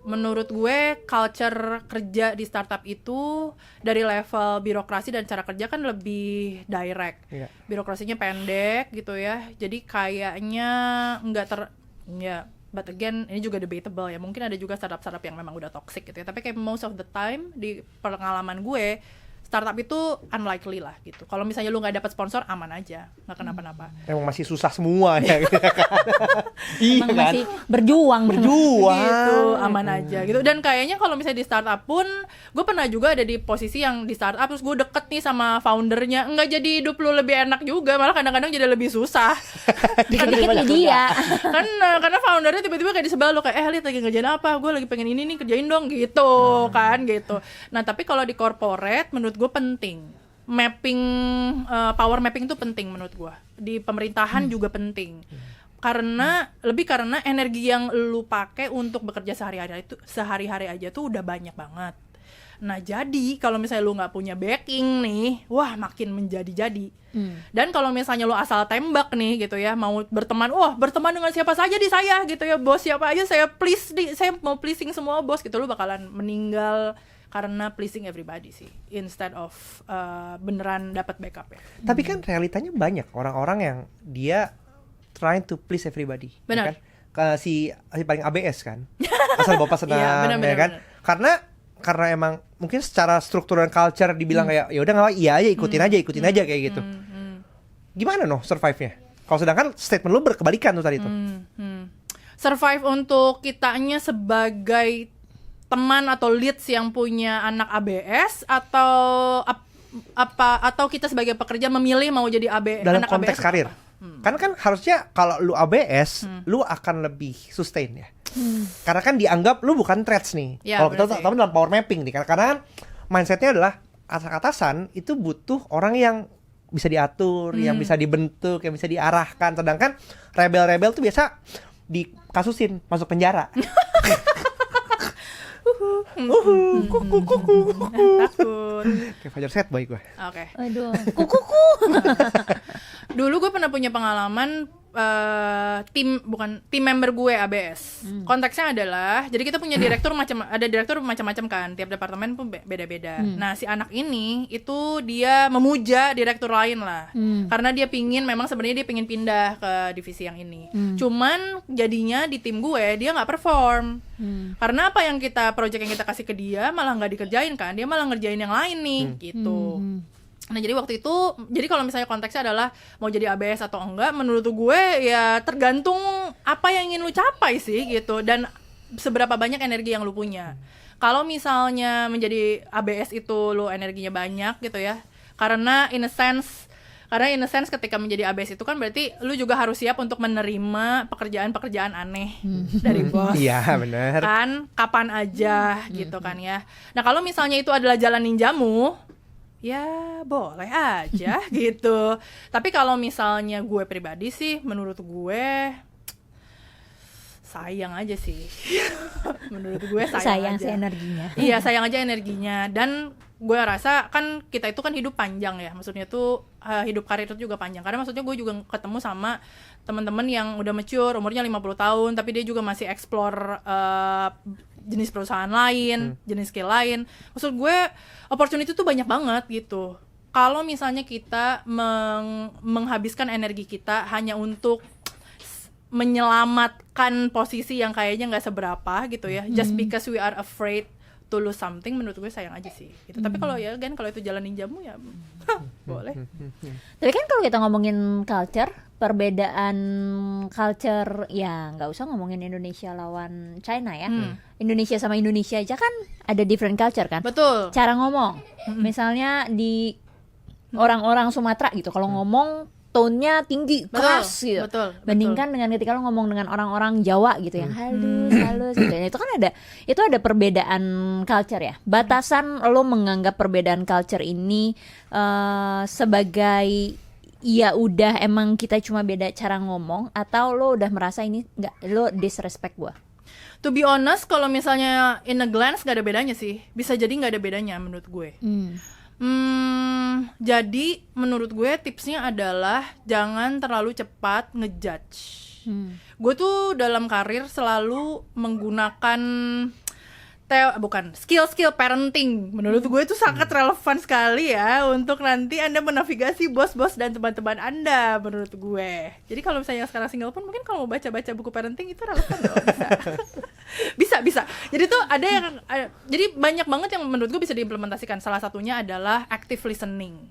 Menurut gue culture kerja di startup itu dari level birokrasi dan cara kerja kan lebih direct. Birokrasinya pendek gitu ya. Jadi kayaknya but again ini juga debatable ya. Mungkin ada juga startup yang memang udah toxic gitu ya. Tapi kayak most of the time di pengalaman gue, startup itu unlikely lah gitu. Kalau misalnya lu nggak dapat sponsor, aman aja, nggak kenapa-napa. Emang masih susah semua ya. Iya kan? Masih berjuang gitu, aman aja gitu. Dan kayaknya kalau misalnya di startup pun, gue pernah juga ada di posisi yang di startup terus gue deket nih sama foundernya, nggak jadi hidup lu lebih enak juga, malah kadang-kadang jadi lebih susah. Dikit-dikit dia. Karena foundernya tiba-tiba kayak di sebelah lu kayak, lihat lagi ngerjain apa, gue lagi pengen ini nih, kerjain dong gitu kan gitu. Nah tapi kalau di corporate menurut gue penting mapping, power mapping itu penting menurut gue. Di pemerintahan juga penting. Karena energi yang lu pakai untuk bekerja sehari-hari aja tuh udah banyak banget. Nah jadi kalau misalnya lu nggak punya backing nih, wah makin menjadi-jadi. Dan kalau misalnya lu asal tembak nih gitu ya, mau berteman, berteman dengan siapa saja di saya gitu ya, bos siapa aja saya please saya mau pleasing semua bos gitu, lu bakalan meninggal karena pleasing everybody sih, instead of beneran dapat backup ya. Tapi kan realitanya banyak orang-orang yang dia trying to please everybody. Benar. Ya kan? Si paling ABS kan. Asal bapak senang, Iya, benar, ya kan? benar. Karena emang mungkin secara struktur dan culture dibilang kayak ya udah nggak apa, iya aja ikutin aja kayak gitu. Gimana survive-nya? Kalau sedangkan statement lu berkebalikan tuh tadi tuh. Survive untuk kitanya sebagai teman atau leads yang punya anak ABS atau atau kita sebagai pekerja memilih mau jadi Dalam anak konteks ABS karir. Kan harusnya kalau lu ABS, lu akan lebih sustain ya. Karena kan dianggap lu bukan threats nih. Ya, Kalau kita bener sih. tahu dalam power mapping nih, karena kan mindsetnya adalah atasan itu butuh orang yang bisa diatur, yang bisa dibentuk, yang bisa diarahkan. Sedangkan rebel-rebel tuh biasa dikasusin, masuk penjara. Takut. Kayak Fajar Set boy gue. Oke. Aduh, kukuku. Dulu gue pernah punya pengalaman tim member gue ABS. Konteksnya adalah, jadi kita punya ada direktur macam-macam kan, tiap departemen pun beda-beda. Nah si anak ini itu dia memuja direktur lain lah, karena dia memang sebenarnya dia pingin pindah ke divisi yang ini. Cuman jadinya di tim gue dia nggak perform, karena apa yang project yang kita kasih ke dia malah nggak dikerjain kan, dia malah ngerjain yang lain nih gitu. Nah jadi waktu itu, jadi kalau misalnya konteksnya adalah mau jadi ABS atau enggak, menurut gue ya tergantung apa yang ingin lu capai sih gitu, dan seberapa banyak energi yang lu punya. Kalau misalnya menjadi ABS itu lu energinya banyak gitu ya, karena in a sense ketika menjadi ABS itu kan berarti lu juga harus siap untuk menerima pekerjaan-pekerjaan aneh dari bos. Iya benar. Kan kapan aja gitu kan ya. Nah kalau misalnya itu adalah jalan ninjamu, ya boleh aja gitu. Tapi kalau misalnya gue pribadi sih, menurut gue sayang aja sih. Menurut gue sayang aja. Sih energinya. Iya sayang aja energinya. Dan gue rasa kan kita itu kan hidup panjang ya. Maksudnya tuh hidup karir itu juga panjang. Karena maksudnya gue juga ketemu sama teman-teman yang udah mature, umurnya 50 tahun, tapi dia juga masih explore jenis perusahaan lain, jenis skill lain. Maksud gue opportunity tuh banyak banget gitu. Kalau misalnya kita menghabiskan energi kita hanya untuk menyelamatkan posisi yang kayaknya nggak seberapa gitu ya, just because we are afraid to lose something, menurut gue sayang aja sih gitu. Tapi kalau kalau itu jalan ninjamu ya boleh. Tapi kan kalau kita ngomongin culture, perbedaan culture ya nggak usah ngomongin Indonesia lawan China ya. Indonesia sama Indonesia aja kan ada different culture kan. Betul. Cara ngomong, misalnya di orang-orang Sumatera gitu, kalau ngomong tone-nya tinggi, keras gitu. Betul. Bandingkan dengan ketika lo ngomong dengan orang-orang Jawa gitu yang halus gitu. Itu kan ada perbedaan culture ya. Batasan lo menganggap perbedaan culture ini sebagai ya udah emang kita cuma beda cara ngomong, atau lo udah merasa ini enggak, lo disrespect gua. To be honest, kalau misalnya in a glance gak ada bedanya sih. Bisa jadi gak ada bedanya menurut gue. Jadi menurut gue tipsnya adalah jangan terlalu cepat ngejudge. Gue tuh dalam karir selalu menggunakan skill parenting. Menurut gue itu sangat relevan sekali ya untuk nanti Anda menavigasi bos-bos dan teman-teman Anda, menurut gue. Jadi kalau misalnya sekarang single pun mungkin kalau mau baca-baca buku parenting itu relevan loh, bisa. Jadi tuh ada yang jadi banyak banget yang menurut gue bisa diimplementasikan. Salah satunya adalah active listening.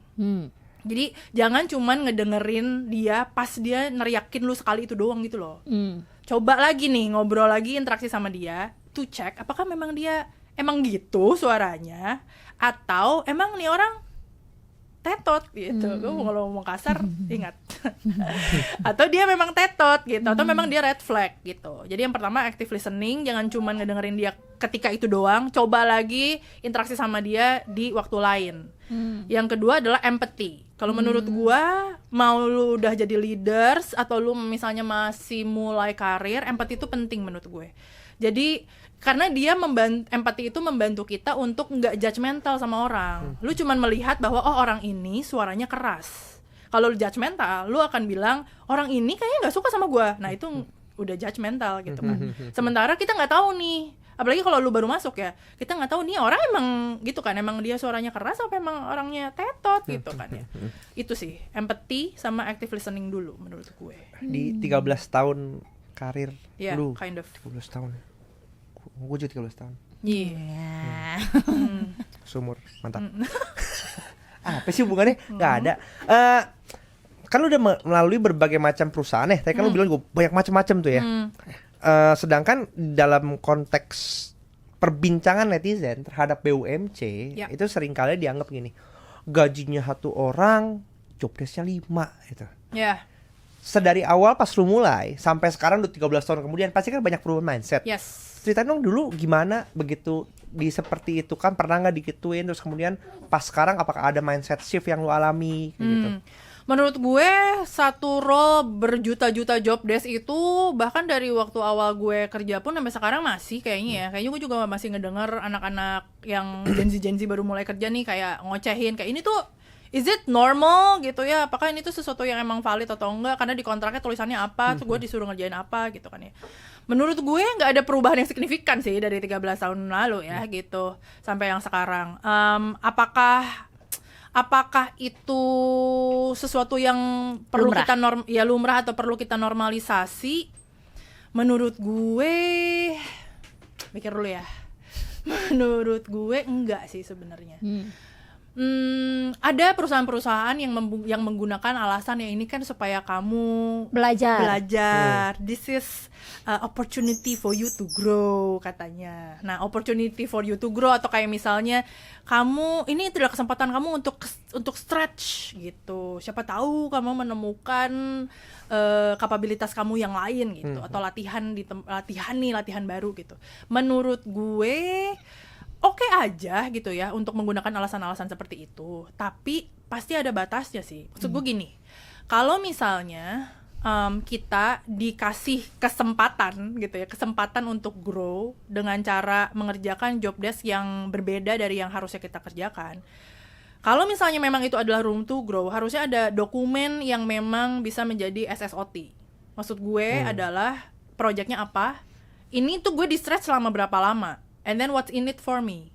Jadi jangan cuman ngedengerin dia pas dia neriakin lu sekali itu doang gitu loh. Coba lagi nih ngobrol lagi, interaksi sama dia, to check apakah memang dia emang gitu suaranya, atau emang nih orang tetot gitu. Gue kalau ngomong kasar ingat. Atau dia memang tetot gitu, atau memang dia red flag gitu. Jadi yang pertama active listening, jangan cuma ngedengerin dia ketika itu doang, coba lagi interaksi sama dia di waktu lain. Yang kedua adalah empathy. Kalau menurut gua, mau lu udah jadi leaders atau lu misalnya masih mulai karir, empati itu penting menurut gue. Jadi karena dia empati itu membantu kita untuk nggak judgmental sama orang. Lu cuman melihat bahwa oh orang ini suaranya keras. Kalau lu judgmental, lu akan bilang orang ini kayaknya nggak suka sama gua. Nah itu udah judgmental gitu kan. Sementara kita nggak tahu nih, apalagi kalau lu baru masuk ya, kita nggak tahu nih orang emang gitu kan, emang dia suaranya keras apa emang orangnya tetot gitu kan ya. Itu sih empathy sama active listening dulu menurut gue. Di 13 tahun karir lu, kind of 13 tahun, gue juga 13 tahun, Iya. sumur, mantap. Apa sih hubungannya? Nggak ada. Kan lu udah melalui berbagai macam perusahaan ya, tadi kan lu bilang gue banyak macam-macam tuh ya. Sedangkan dalam konteks perbincangan netizen terhadap BUMC itu seringkali dianggap gini, gajinya satu orang, job desk-nya 5 gitu. Ya. Sedari awal pas lu mulai sampai sekarang udah 13 tahun kemudian pasti kan banyak perubahan mindset. Yes. Ceritain dong dulu gimana begitu di seperti itu kan, pernah nggak digituin terus kemudian pas sekarang apakah ada mindset shift yang lu alami kayak gitu? Menurut gue satu role berjuta-juta job desk itu bahkan dari waktu awal gue kerja pun sampai sekarang masih kayaknya ya. Kayaknya gue juga masih ngedenger anak-anak yang Gen Z baru mulai kerja nih kayak ngocehin kayak ini tuh is it normal gitu ya, apakah ini tuh sesuatu yang emang valid atau enggak, karena di kontraknya tulisannya apa, terus gue disuruh ngerjain apa gitu kan ya. Menurut gue nggak ada perubahan yang signifikan sih dari 13 tahun lalu ya gitu sampai yang sekarang. Apakah itu sesuatu yang perlu lumrah. kita lumrah atau perlu kita normalisasi? Menurut gue mikir dulu ya. Menurut gue enggak sih sebenarnya. Ada perusahaan-perusahaan yang menggunakan alasan ya ini kan supaya kamu belajar. This is opportunity for you to grow katanya. Nah, opportunity for you to grow atau kayak misalnya kamu ini adalah kesempatan kamu untuk stretch gitu. Siapa tahu kamu menemukan kapabilitas kamu yang lain gitu atau latihan baru gitu. Menurut gue oke aja gitu ya untuk menggunakan alasan-alasan seperti itu, tapi pasti ada batasnya sih. Maksud gue gini, kalau misalnya kita dikasih kesempatan gitu ya, kesempatan untuk grow dengan cara mengerjakan job desk yang berbeda dari yang harusnya kita kerjakan. Kalau misalnya memang itu adalah room to grow, harusnya ada dokumen yang memang bisa menjadi SSOT. Maksud gue adalah projectnya apa, ini tuh gue di-stretch selama berapa lama, and then what's in it for me.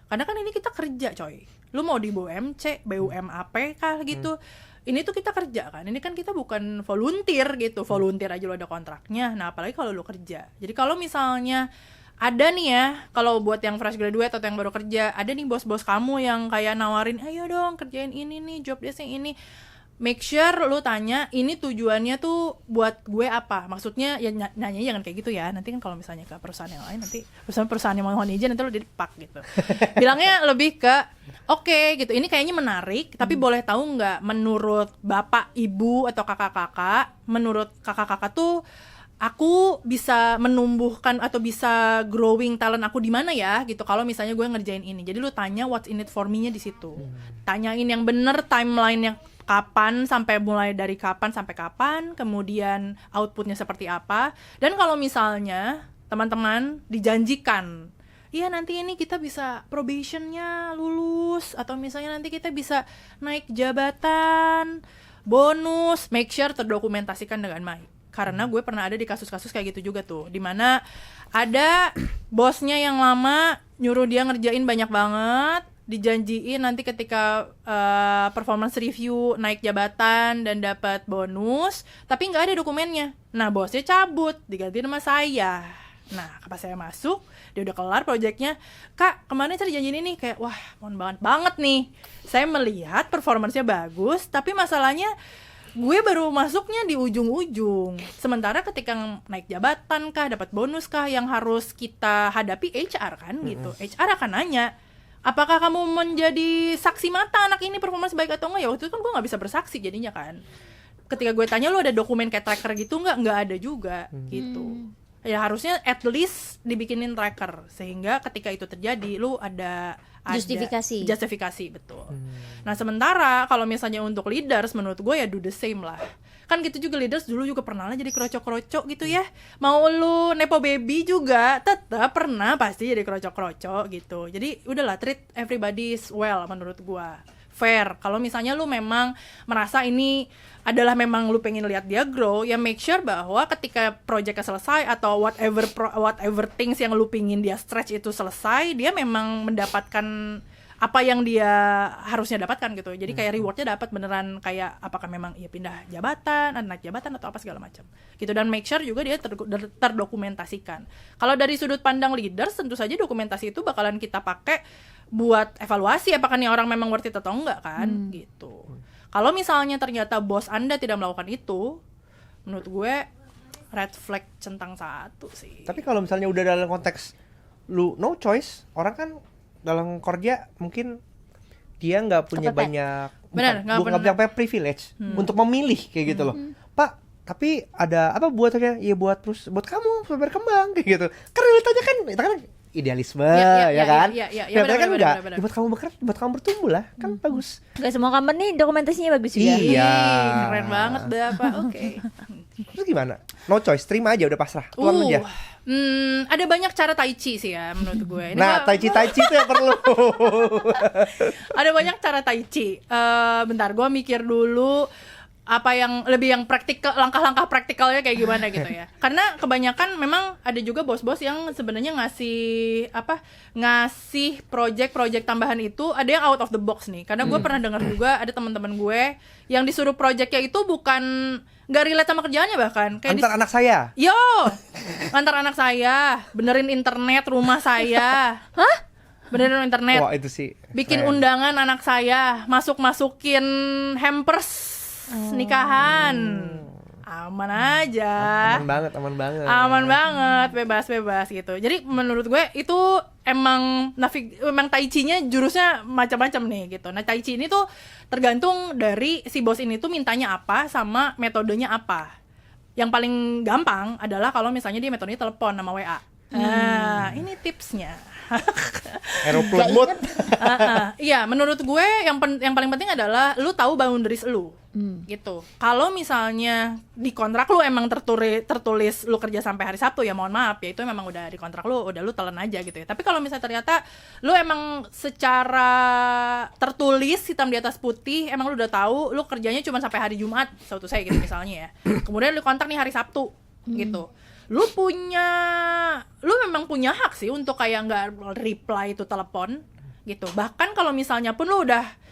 Karena kan ini kita kerja coy, lu mau di BUMC, BUMAP kah gitu, ini tuh kita kerja kan, ini kan kita bukan volunteer gitu, volunteer aja lu ada kontraknya, nah apalagi kalau lu kerja. Jadi kalau misalnya ada nih ya, kalau buat yang fresh graduate atau yang baru kerja, ada nih bos-bos kamu yang kayak nawarin, ayo dong kerjain ini nih, job desk yang ini, make sure lu tanya ini tujuannya tuh buat gue apa. Maksudnya ya nanya jangan kayak gitu ya. Nanti kan kalau misalnya ke perusahaan yang lain, nanti perusahaan yang mau izin nanti lu dipak gitu. Bilangnya lebih ke oke, gitu. Ini kayaknya menarik, tapi boleh tahu nggak menurut bapak, ibu atau kakak-kakak, menurut kakak-kakak tuh aku bisa menumbuhkan atau bisa growing talent aku di mana ya gitu kalau misalnya gue ngerjain ini. Jadi lu tanya what's in it for me-nya di situ. Tanyain yang bener timeline-nya kapan sampai mulai dari kapan sampai kapan, kemudian outputnya seperti apa. Dan kalau misalnya teman-teman dijanjikan, iya nanti ini kita bisa probationnya lulus, atau misalnya nanti kita bisa naik jabatan, bonus, make sure terdokumentasikan dengan baik. Karena gue pernah ada di kasus-kasus kayak gitu juga tuh, dimana ada bosnya yang lama nyuruh dia ngerjain banyak banget, dijanjiin nanti ketika performance review naik jabatan dan dapat bonus, tapi nggak ada dokumennya. Nah bosnya cabut, diganti sama saya. Nah pas saya masuk, dia udah kelar proyeknya, kak kemarin saya dijanjiin ini, kayak wah mohon banget nih. Saya melihat performance-nya bagus, tapi masalahnya gue baru masuknya di ujung-ujung. Sementara ketika naik jabatan kah, dapat bonus kah, yang harus kita hadapi HR kan gitu. HR akan nanya, apakah kamu menjadi saksi mata anak ini performance baik atau enggak? Ya waktu itu kan gue gak bisa bersaksi jadinya kan. Ketika gue tanya lu ada dokumen kayak tracker gitu nggak ada juga gitu. ya harusnya at least dibikinin tracker sehingga ketika itu terjadi lu ada justifikasi, betul. Nah sementara kalau misalnya untuk leaders menurut gue ya do the same lah. Kan gitu juga leaders dulu juga pernah lah jadi kerocok-kerocok gitu ya. Mau lu nepo baby juga tetap pernah pasti jadi kerocok-kerocok gitu. Jadi udahlah, treat everybody well menurut gue, fair. Kalau misalnya lu memang merasa ini adalah memang lu pengen lihat dia grow, ya make sure bahwa ketika projectnya selesai atau whatever things yang lu pingin dia stretch itu selesai, dia memang mendapatkan apa yang dia harusnya dapatkan gitu. Jadi kayak rewardnya dapat beneran, kayak apakah memang ia pindah jabatan, naik jabatan atau apa segala macam gitu. Dan make sure juga dia terdokumentasikan. Kalau dari sudut pandang leaders, tentu saja dokumentasi itu bakalan kita pakai buat evaluasi apakah nih orang memang worth it atau enggak kan gitu. Kalau misalnya ternyata bos Anda tidak melakukan itu, menurut gue red flag centang satu sih. Tapi kalau misalnya udah dalam konteks lu no choice, orang kan dalam kerja mungkin dia nggak punya banyak, nggak punya privilege untuk memilih kayak gitu loh. Pak, tapi ada apa buatnya? Ya buat kamu berkembang kayak gitu. Karena ditanya kan, itu kan idealisme kan? Benar, kan enggak. Buat kamu bekerja, buat kamu bertumbuh lah, kan bagus. Gak semua company dokumentasinya bagus juga. Iya. Keren banget dah Pak. Oke. Terus gimana? No choice, terima aja, udah pasrah. Tuang aja. Ada banyak cara tai chi sih ya menurut gue. Ini tai chi itu yang perlu. Ada banyak cara tai chi. Bentar, gue mikir dulu apa yang lebih yang praktikal, langkah-langkah praktikalnya kayak gimana gitu ya. Karena kebanyakan memang ada juga bos-bos yang sebenarnya ngasih project tambahan itu ada yang out of the box nih. Karena gue pernah dengar juga ada teman-teman gue yang disuruh projectnya itu bukan nggak relate sama kerjaannya, bahkan kayak anak saya. Antar anak saya, benerin internet rumah saya. Hah? Benerin internet. Wah, itu sih. Bikin undangan anak saya, masukin hampers nikahan. Aman aja. Aman banget. Bebas gitu. Jadi menurut gue itu emang tai chi-nya jurusnya macam-macam nih gitu. Nah, tai chi ini tuh tergantung dari si bos ini tuh mintanya apa sama metodenya apa. Yang paling gampang adalah kalau misalnya dia metodenya telepon sama WA. Nah, ini tipsnya. Aeroplane mode. Iya, menurut gue yang paling penting adalah lu tahu boundaries lu. Gitu. Kalau misalnya di kontrak lu emang tertulis lu kerja sampai hari Sabtu, ya mohon maaf ya, itu memang udah di kontrak lu, udah lu telan aja gitu ya. Tapi kalau misalnya ternyata lu emang secara tertulis hitam di atas putih, emang lu udah tahu lu kerjanya cuma sampai hari Jumat, so to say gitu misalnya ya. Kemudian lu kontrak nih hari Sabtu gitu. Lu memang punya hak sih untuk kayak nggak reply itu telepon gitu. Bahkan kalau misalnya pun lu udah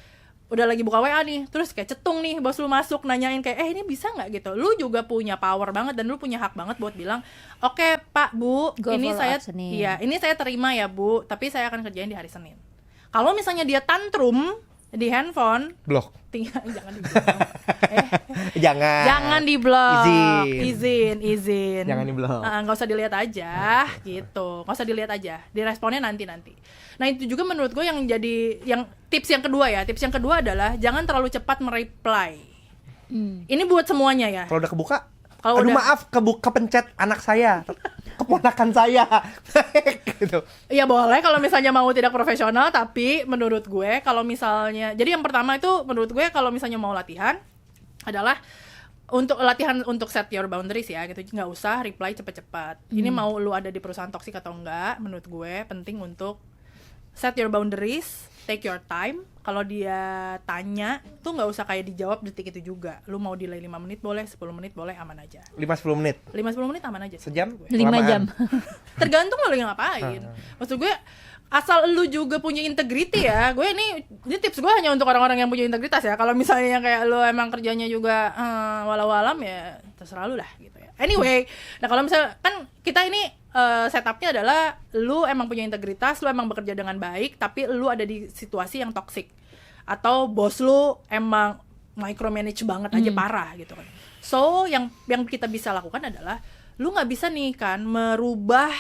lagi buka WA nih, terus kayak cetung nih bos lu masuk nanyain kayak ini bisa nggak gitu, lu juga punya power banget dan lu punya hak banget buat bilang oke, Pak, Bu, ini saya terima ya Bu, tapi saya akan kerjain di hari Senin. Kalau misalnya dia tantrum di handphone, blok. Jangan di blok. Izin. Jangan di blok. Nggak usah dilihat aja, gitu. Nggak usah dilihat aja. Diresponnya nanti. Nah, itu juga menurut gue yang tips yang kedua ya. Tips yang kedua adalah jangan terlalu cepat mereply. Ini buat semuanya ya. Kalau udah kebuka, maaf, kepencet anak saya. Keponakan saya. Gitu. Ya boleh kalau misalnya mau tidak profesional, tapi menurut gue kalau misalnya, jadi yang pertama itu menurut gue kalau misalnya mau latihan adalah untuk set your boundaries ya gitu, nggak usah reply cepet-cepet. Ini mau lu ada di perusahaan toksik atau enggak, menurut gue penting untuk set your boundaries, take your time. Kalau dia tanya tuh nggak usah kayak dijawab detik itu juga. Lu mau delay 5 menit boleh, 10 menit boleh, aman aja. 5-10 menit? 5-10 menit aman aja. Sejam? 5 jam. Tergantung lo lagi ngapain. Maksud gue asal lu juga punya integrity ya. Ini tips gue hanya untuk orang-orang yang punya integritas ya. Kalau misalnya yang kayak lu emang kerjanya juga walau-alam ya terserah lu lah gitu ya. Anyway, nah kalau misalnya kan kita ini setupnya adalah lu emang punya integritas, lu emang bekerja dengan baik, tapi lu ada di situasi yang toksik atau bos lu emang micromanage banget aja parah gitu kan. So yang kita bisa lakukan adalah lu nggak bisa nih kan merubah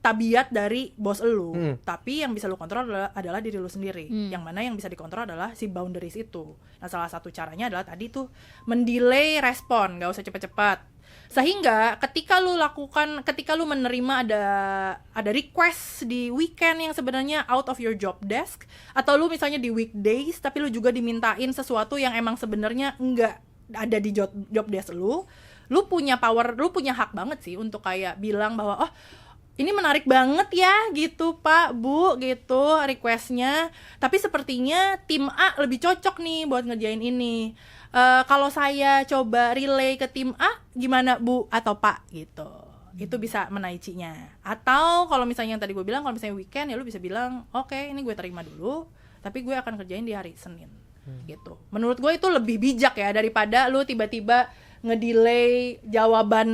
tabiat dari bos lu, tapi yang bisa lu kontrol adalah diri lu sendiri. Yang mana yang bisa dikontrol adalah si boundaries itu. Nah, salah satu caranya adalah tadi tuh mendelay respon, nggak usah cepat-cepat. Sehingga ketika lu menerima ada request di weekend yang sebenarnya out of your job desk, atau lu misalnya di weekdays tapi lu juga dimintain sesuatu yang emang sebenarnya enggak ada di job desk lu punya power, lu punya hak banget sih untuk kayak bilang bahwa oh ini menarik banget ya gitu Pak, Bu gitu requestnya, tapi sepertinya tim A lebih cocok nih buat ngerjain ini. Kalau saya coba relay ke tim A gimana Bu atau Pak gitu. Itu bisa menaicinya. Atau kalau misalnya yang tadi gue bilang, kalau misalnya weekend ya lu bisa bilang oke, ini gue terima dulu, tapi gue akan kerjain di hari Senin gitu. Menurut gue itu lebih bijak ya daripada lu tiba-tiba ngedelay jawaban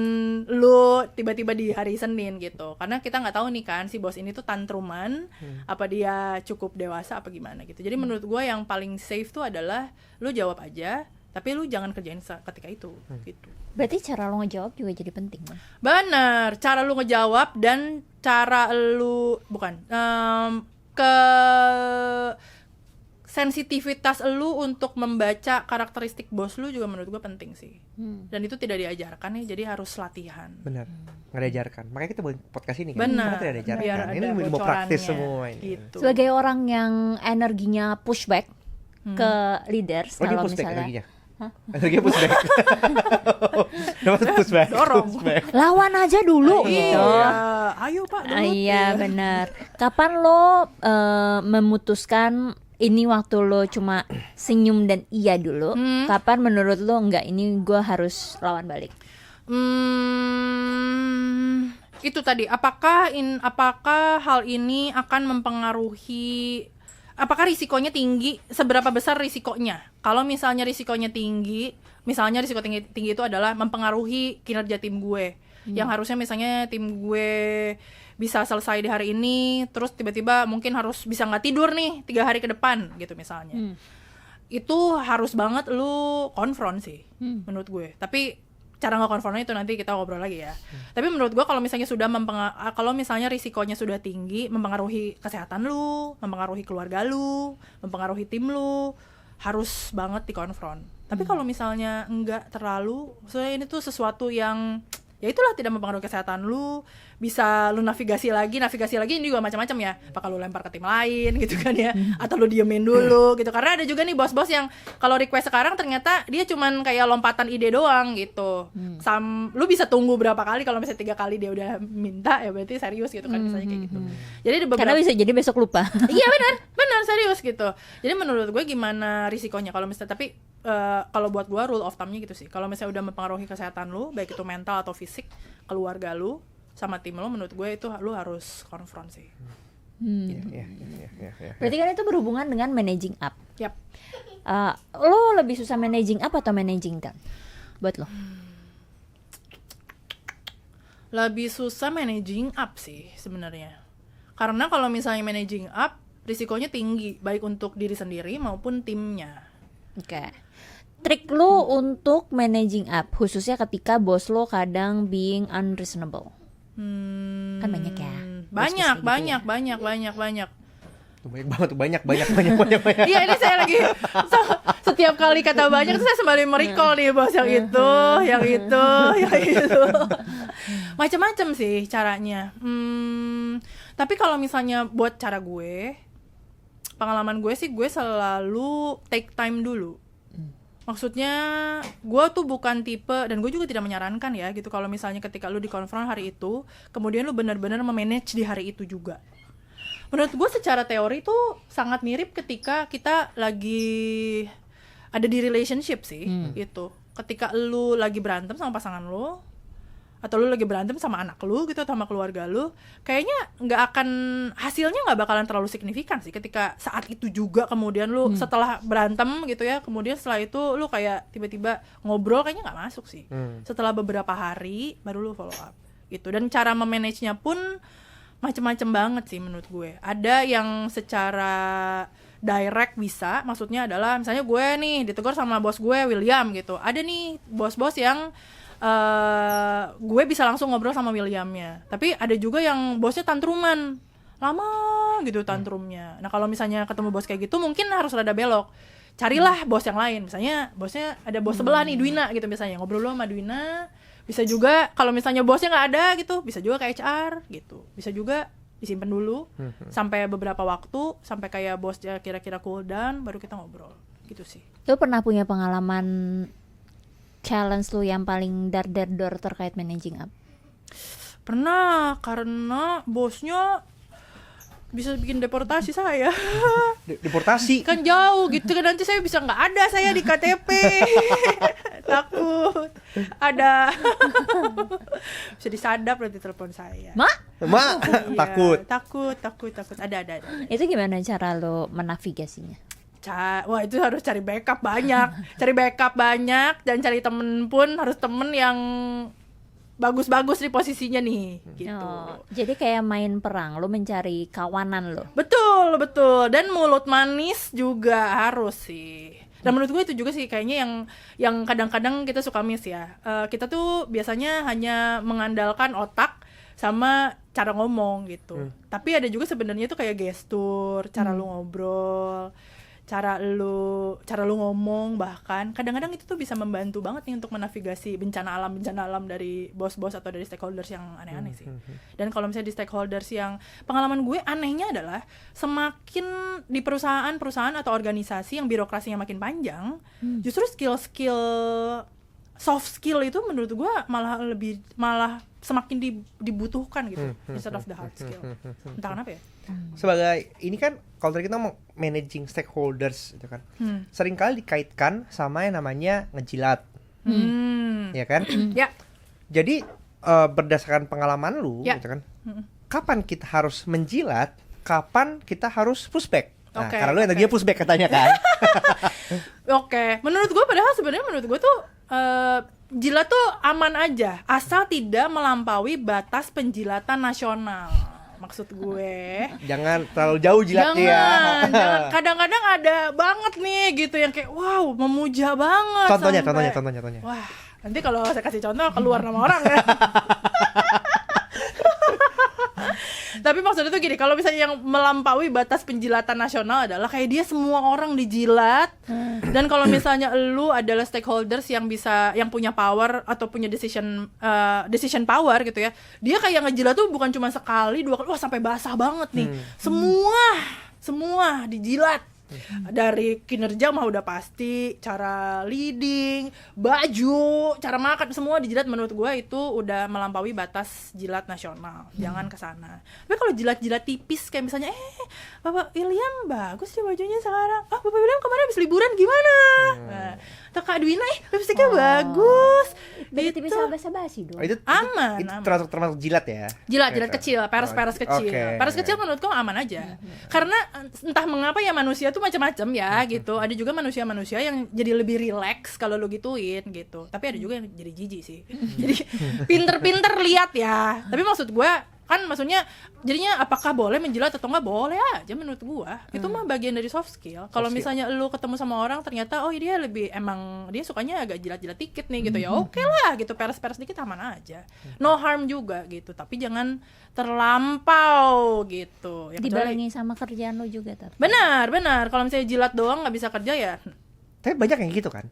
lu tiba-tiba di hari Senin gitu. Karena kita nggak tahu nih kan si bos ini tuh tantruman, apa dia cukup dewasa apa gimana gitu. Jadi menurut gue yang paling safe tuh adalah lu jawab aja, tapi lu jangan kerjain ketika itu gitu. Berarti cara lo ngejawab juga jadi penting kan? Bener, cara lu ngejawab dan cara lu ke sensitivitas lu untuk membaca karakteristik bos lu juga menurut gue penting sih. Dan itu tidak diajarkan ya, jadi harus latihan. Benar, nggak diajarkan. Makanya kita buat podcast ini kan. Benar. Karena tidak diajarkan. Biar Ini ada ilmu praktis bocorannya, semua ini. gitu. Sebagai orang yang energinya pushback ke leaders, Oh, dia kalau pushback misalnya energinya. Energinya pushback. Dapat pushback. Dorong. Pushback. lawan aja dulu gitu. Iya, ayo Pak dulu. Iya benar. Kapan lo memutuskan ini waktu lo cuma senyum dan iya dulu? Kapan menurut lo enggak, ini gue harus lawan balik? Itu tadi, apakah hal ini akan mempengaruhi, apakah risikonya tinggi, seberapa besar risikonya? Kalau misalnya risikonya tinggi, misalnya risiko tinggi itu adalah mempengaruhi kinerja tim gue, yang harusnya misalnya tim gue bisa selesai di hari ini, terus tiba-tiba mungkin harus bisa nggak tidur nih 3 hari ke depan gitu misalnya. Itu harus banget lu konfront sih menurut gue. Tapi cara nge-konfrontnya itu nanti kita ngobrol lagi ya. Tapi menurut gue kalau misalnya kalau misalnya risikonya sudah tinggi, mempengaruhi kesehatan lu, mempengaruhi keluarga lu, mempengaruhi tim lu, harus banget dikonfront. Tapi kalau misalnya enggak terlalu, soalnya ini tuh sesuatu yang ya itulah tidak mempengaruhi kesehatan lu, bisa lu navigasi lagi ini juga macam-macam ya, apakah lu lempar ke tim lain gitu kan ya, atau lu diemin dulu gitu. Karena ada juga nih bos-bos yang kalau request sekarang ternyata dia cuman kayak lompatan ide doang gitu. Lu bisa tunggu berapa kali, kalau misalnya 3 kali dia udah minta ya berarti serius gitu kan, misalnya kayak gitu. Jadi ada beberapa, Karena bisa jadi besok lupa. iya benar serius gitu. Jadi menurut gue gimana risikonya kalau misalnya, tapi kalau buat gue rule of thumb-nya gitu sih. Kalau misalnya udah mempengaruhi kesehatan lu, baik itu mental atau fisik, keluarga lu sama tim lu, menurut gue itu lu harus konfront sih. Iya. Berarti kan itu berhubungan dengan managing up. Yap. Lo lebih susah managing up atau managing down buat lo? Lebih susah managing up sih sebenarnya. Karena kalau misalnya managing up, risikonya tinggi baik untuk diri sendiri maupun timnya. Oke. Trik lo untuk managing up, khususnya ketika bos lo kadang being unreasonable. Kan banyak ya. Banyak. Tuh banyak. Iya, ini saya lagi setiap kali kata banyak tuh saya sembari merecall nih bos, yang itu. Macam-macam sih caranya. Tapi kalau misalnya buat cara gue, pengalaman gue sih, gue selalu take time dulu. Maksudnya gue tuh bukan tipe, dan gue juga tidak menyarankan ya gitu, kalau misalnya ketika lu dikonfront hari itu, kemudian lu benar-benar memanage di hari itu juga. Menurut gue secara teori tuh sangat mirip ketika kita lagi ada di relationship sih gitu. Ketika lu lagi berantem sama pasangan lu, atau lu lagi berantem sama anak lu gitu, sama keluarga lu, kayaknya hasilnya nggak bakalan terlalu signifikan sih ketika saat itu juga. Kemudian lu setelah berantem gitu ya, kemudian setelah itu lu kayak tiba-tiba ngobrol, kayaknya nggak masuk sih. Setelah beberapa hari baru lu follow up gitu. Dan cara memanagenya pun macem-macem banget sih menurut gue. Ada yang secara direct bisa, maksudnya adalah misalnya gue nih ditegur sama bos gue William gitu. Ada nih bos-bos yang gue bisa langsung ngobrol sama Williamnya. Tapi ada juga yang bosnya tantruman, lama gitu tantrumnya. Nah kalau misalnya ketemu bos kayak gitu, mungkin harus rada belok. Carilah bos yang lain. Misalnya bosnya ada bos sebelah nih, Dwina gitu misalnya. Ngobrol dulu sama Dwina, Bisa juga kalau misalnya bosnya nggak ada gitu, bisa juga ke HR gitu. Bisa juga disimpan dulu sampai beberapa waktu, sampai kayak bosnya kira-kira cool down, baru kita ngobrol gitu sih. Lu pernah punya pengalaman challenge lu yang paling dar-dar-dor terkait managing up? Pernah, karena bosnya bisa bikin deportasi saya. Deportasi. Kan jauh gitu kan, nanti saya bisa nggak ada saya di KTP. Takut ada bisa disadap nanti telepon saya. Mak? Mak, Iya, takut. takut ada. Itu gimana cara lo menavigasinya? Wah, itu harus cari backup banyak. Cari backup banyak dan cari temen pun harus temen yang bagus-bagus di posisinya nih gitu. Oh, jadi kayak main perang, lo mencari kawanan lo. Betul. Dan mulut manis juga harus sih. Dan menurut gue itu juga sih kayaknya yang kadang-kadang kita suka miss ya. Kita tuh biasanya hanya mengandalkan otak sama cara ngomong gitu. Tapi ada juga sebenarnya tuh kayak gestur, cara lu ngobrol, cara lu ngomong, bahkan kadang-kadang itu tuh bisa membantu banget nih untuk menavigasi bencana alam dari bos-bos atau dari stakeholders yang aneh-aneh sih. Dan kalau misalnya di stakeholders yang pengalaman gue anehnya adalah semakin di perusahaan atau organisasi yang birokrasinya makin panjang, justru skill-skill soft skill itu menurut gue malah semakin dibutuhkan gitu instead of the hard skill. Entah kenapa ya. Sebagai ini kan kalau tadi kita ngomong managing stakeholders itu kan seringkali dikaitkan sama yang namanya ngejilat. Ya kan? Ya. Jadi berdasarkan pengalaman lu gitu kan. Kapan kita harus menjilat, kapan kita harus pushback. Nah, karena lu yang tadinya pushback katanya kan. Oke. Menurut gue sebenarnya tuh jilat tuh aman aja asal tidak melampaui batas penjilatan nasional. Maksud gue jangan terlalu jauh jilatnya ya. Jangan. Kadang-kadang ada banget nih gitu yang kayak wow, memuja banget. Contohnya. Wah, nanti kalau saya kasih contoh keluar nama orang ya. Tapi maksudnya tuh gini, kalau misalnya yang melampaui batas penjilatan nasional adalah kayak dia semua orang dijilat. Dan kalau misalnya lu adalah stakeholders yang punya power atau punya decision power gitu ya, dia kayak ngejilat tuh bukan cuma sekali, 2 kali, wah sampai basah banget nih. Semua dijilat. Dari kinerja mah udah pasti, cara leading, baju, cara makan, semua dijilat. Menurut gue itu udah melampaui batas jilat nasional. Jangan kesana. Tapi kalau jilat-jilat tipis kayak misalnya Bapak William bagus ya bajunya sekarang. Bapak William kemarin habis liburan gimana? Atau Kak Dwina lipstiknya bagus. Berarti bisa basa-basi dong. Itu aman. termasuk jilat ya. Jilat kecil, peres kecil. Okay. Peres kecil menurutku aman aja. Karena entah mengapa ya manusia tuh macam-macam ya gitu. Ada juga manusia-manusia yang jadi lebih rileks kalau lo gituin gitu. Tapi ada juga yang jadi jijik sih. Jadi pinter-pinter lihat ya. Tapi maksud gue kan maksudnya jadinya apakah boleh menjilat atau enggak, boleh aja menurut gua. Itu mah bagian dari soft skill. Kalau misalnya lu ketemu sama orang ternyata dia emang dia sukanya agak jilat-jilat dikit nih gitu ya. Oke lah gitu, peres-peres dikit aman aja. No harm juga gitu. Tapi jangan terlampau gitu. Ya, dibarengi sama kerjaan lo juga tapi. Benar. Kalau misalnya jilat doang nggak bisa kerja ya. Tapi banyak yang gitu kan.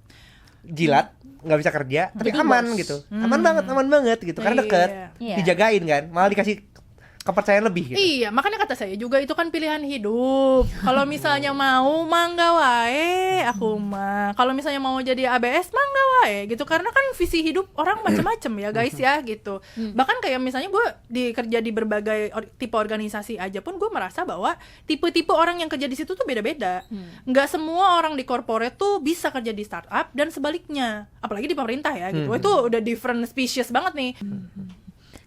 Jilat nggak bisa kerja tapi jadi aman bos. gitu. Aman banget gitu karena deket. Iya. Dijagain kan, malah dikasih kepercayaan lebih gitu. Iya, makanya kata saya juga itu kan pilihan hidup. Kalau misalnya mau mangga wae aku mah. Kalau misalnya mau jadi ABS mangga wae gitu, karena kan visi hidup orang macam-macam ya guys ya gitu. Bahkan kayak misalnya gue kerja di berbagai tipe organisasi aja pun gue merasa bahwa tipe-tipe orang yang kerja di situ tuh beda-beda. Nggak semua orang di corporate tuh bisa kerja di startup dan sebaliknya. Apalagi di pemerintah ya gitu. Itu udah different species banget nih.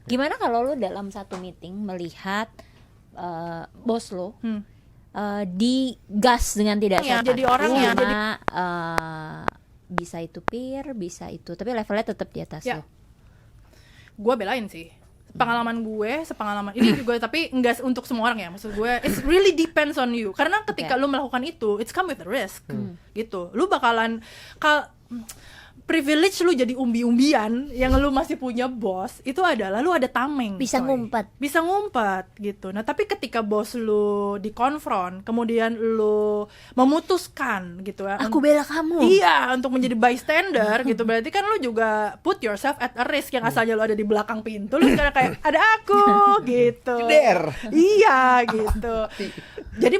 Gimana kalau lo dalam satu meeting melihat bos lo digas dengan tidak Ya, sehat, jadi orang yang bisa itu peer, bisa itu, tapi levelnya tetap di atas ya. lo. Gue belain sih sepengalaman ini juga, tapi enggak untuk semua orang ya. Maksud gue it really depends on you, karena ketika lu melakukan itu it's come with the risk gitu. Lu bakalan privilege lu jadi umbi-umbian yang lu masih punya bos itu adalah lu ada tameng, Bisa coy. ngumpet. Bisa ngumpet gitu. Nah tapi ketika bos lu dikonfront, kemudian lu memutuskan gitu ya, Aku bela kamu. iya, untuk menjadi bystander gitu, berarti kan lu juga put yourself at a risk. Yang asalnya lu ada di belakang pintu, lu sekarang kayak ada aku gitu. Der. Iya gitu. Jadi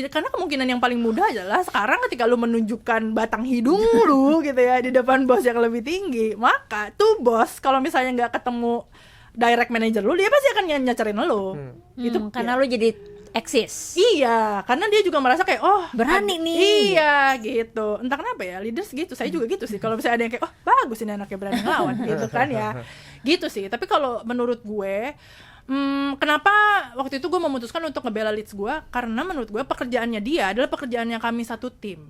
karena kemungkinan yang paling mudah adalah sekarang ketika lu menunjukkan batang hidung lu gitu ya di depan bos yang lebih tinggi, maka tuh bos kalau misalnya nggak ketemu direct manager lu, dia pasti akan nyacarin lu. Itu Karena lu jadi eksis. iya, karena dia juga merasa kayak Berani nih. Iya gitu. Entah kenapa ya, leaders gitu. Saya juga gitu sih. Kalau misalnya ada yang kayak bagus ini anaknya berani ngelawan gitu kan ya. Gitu sih. Tapi kalau menurut gue kenapa waktu itu gue memutuskan untuk ngebela leads gue, karena menurut gue pekerjaannya dia adalah pekerjaannya kami satu tim.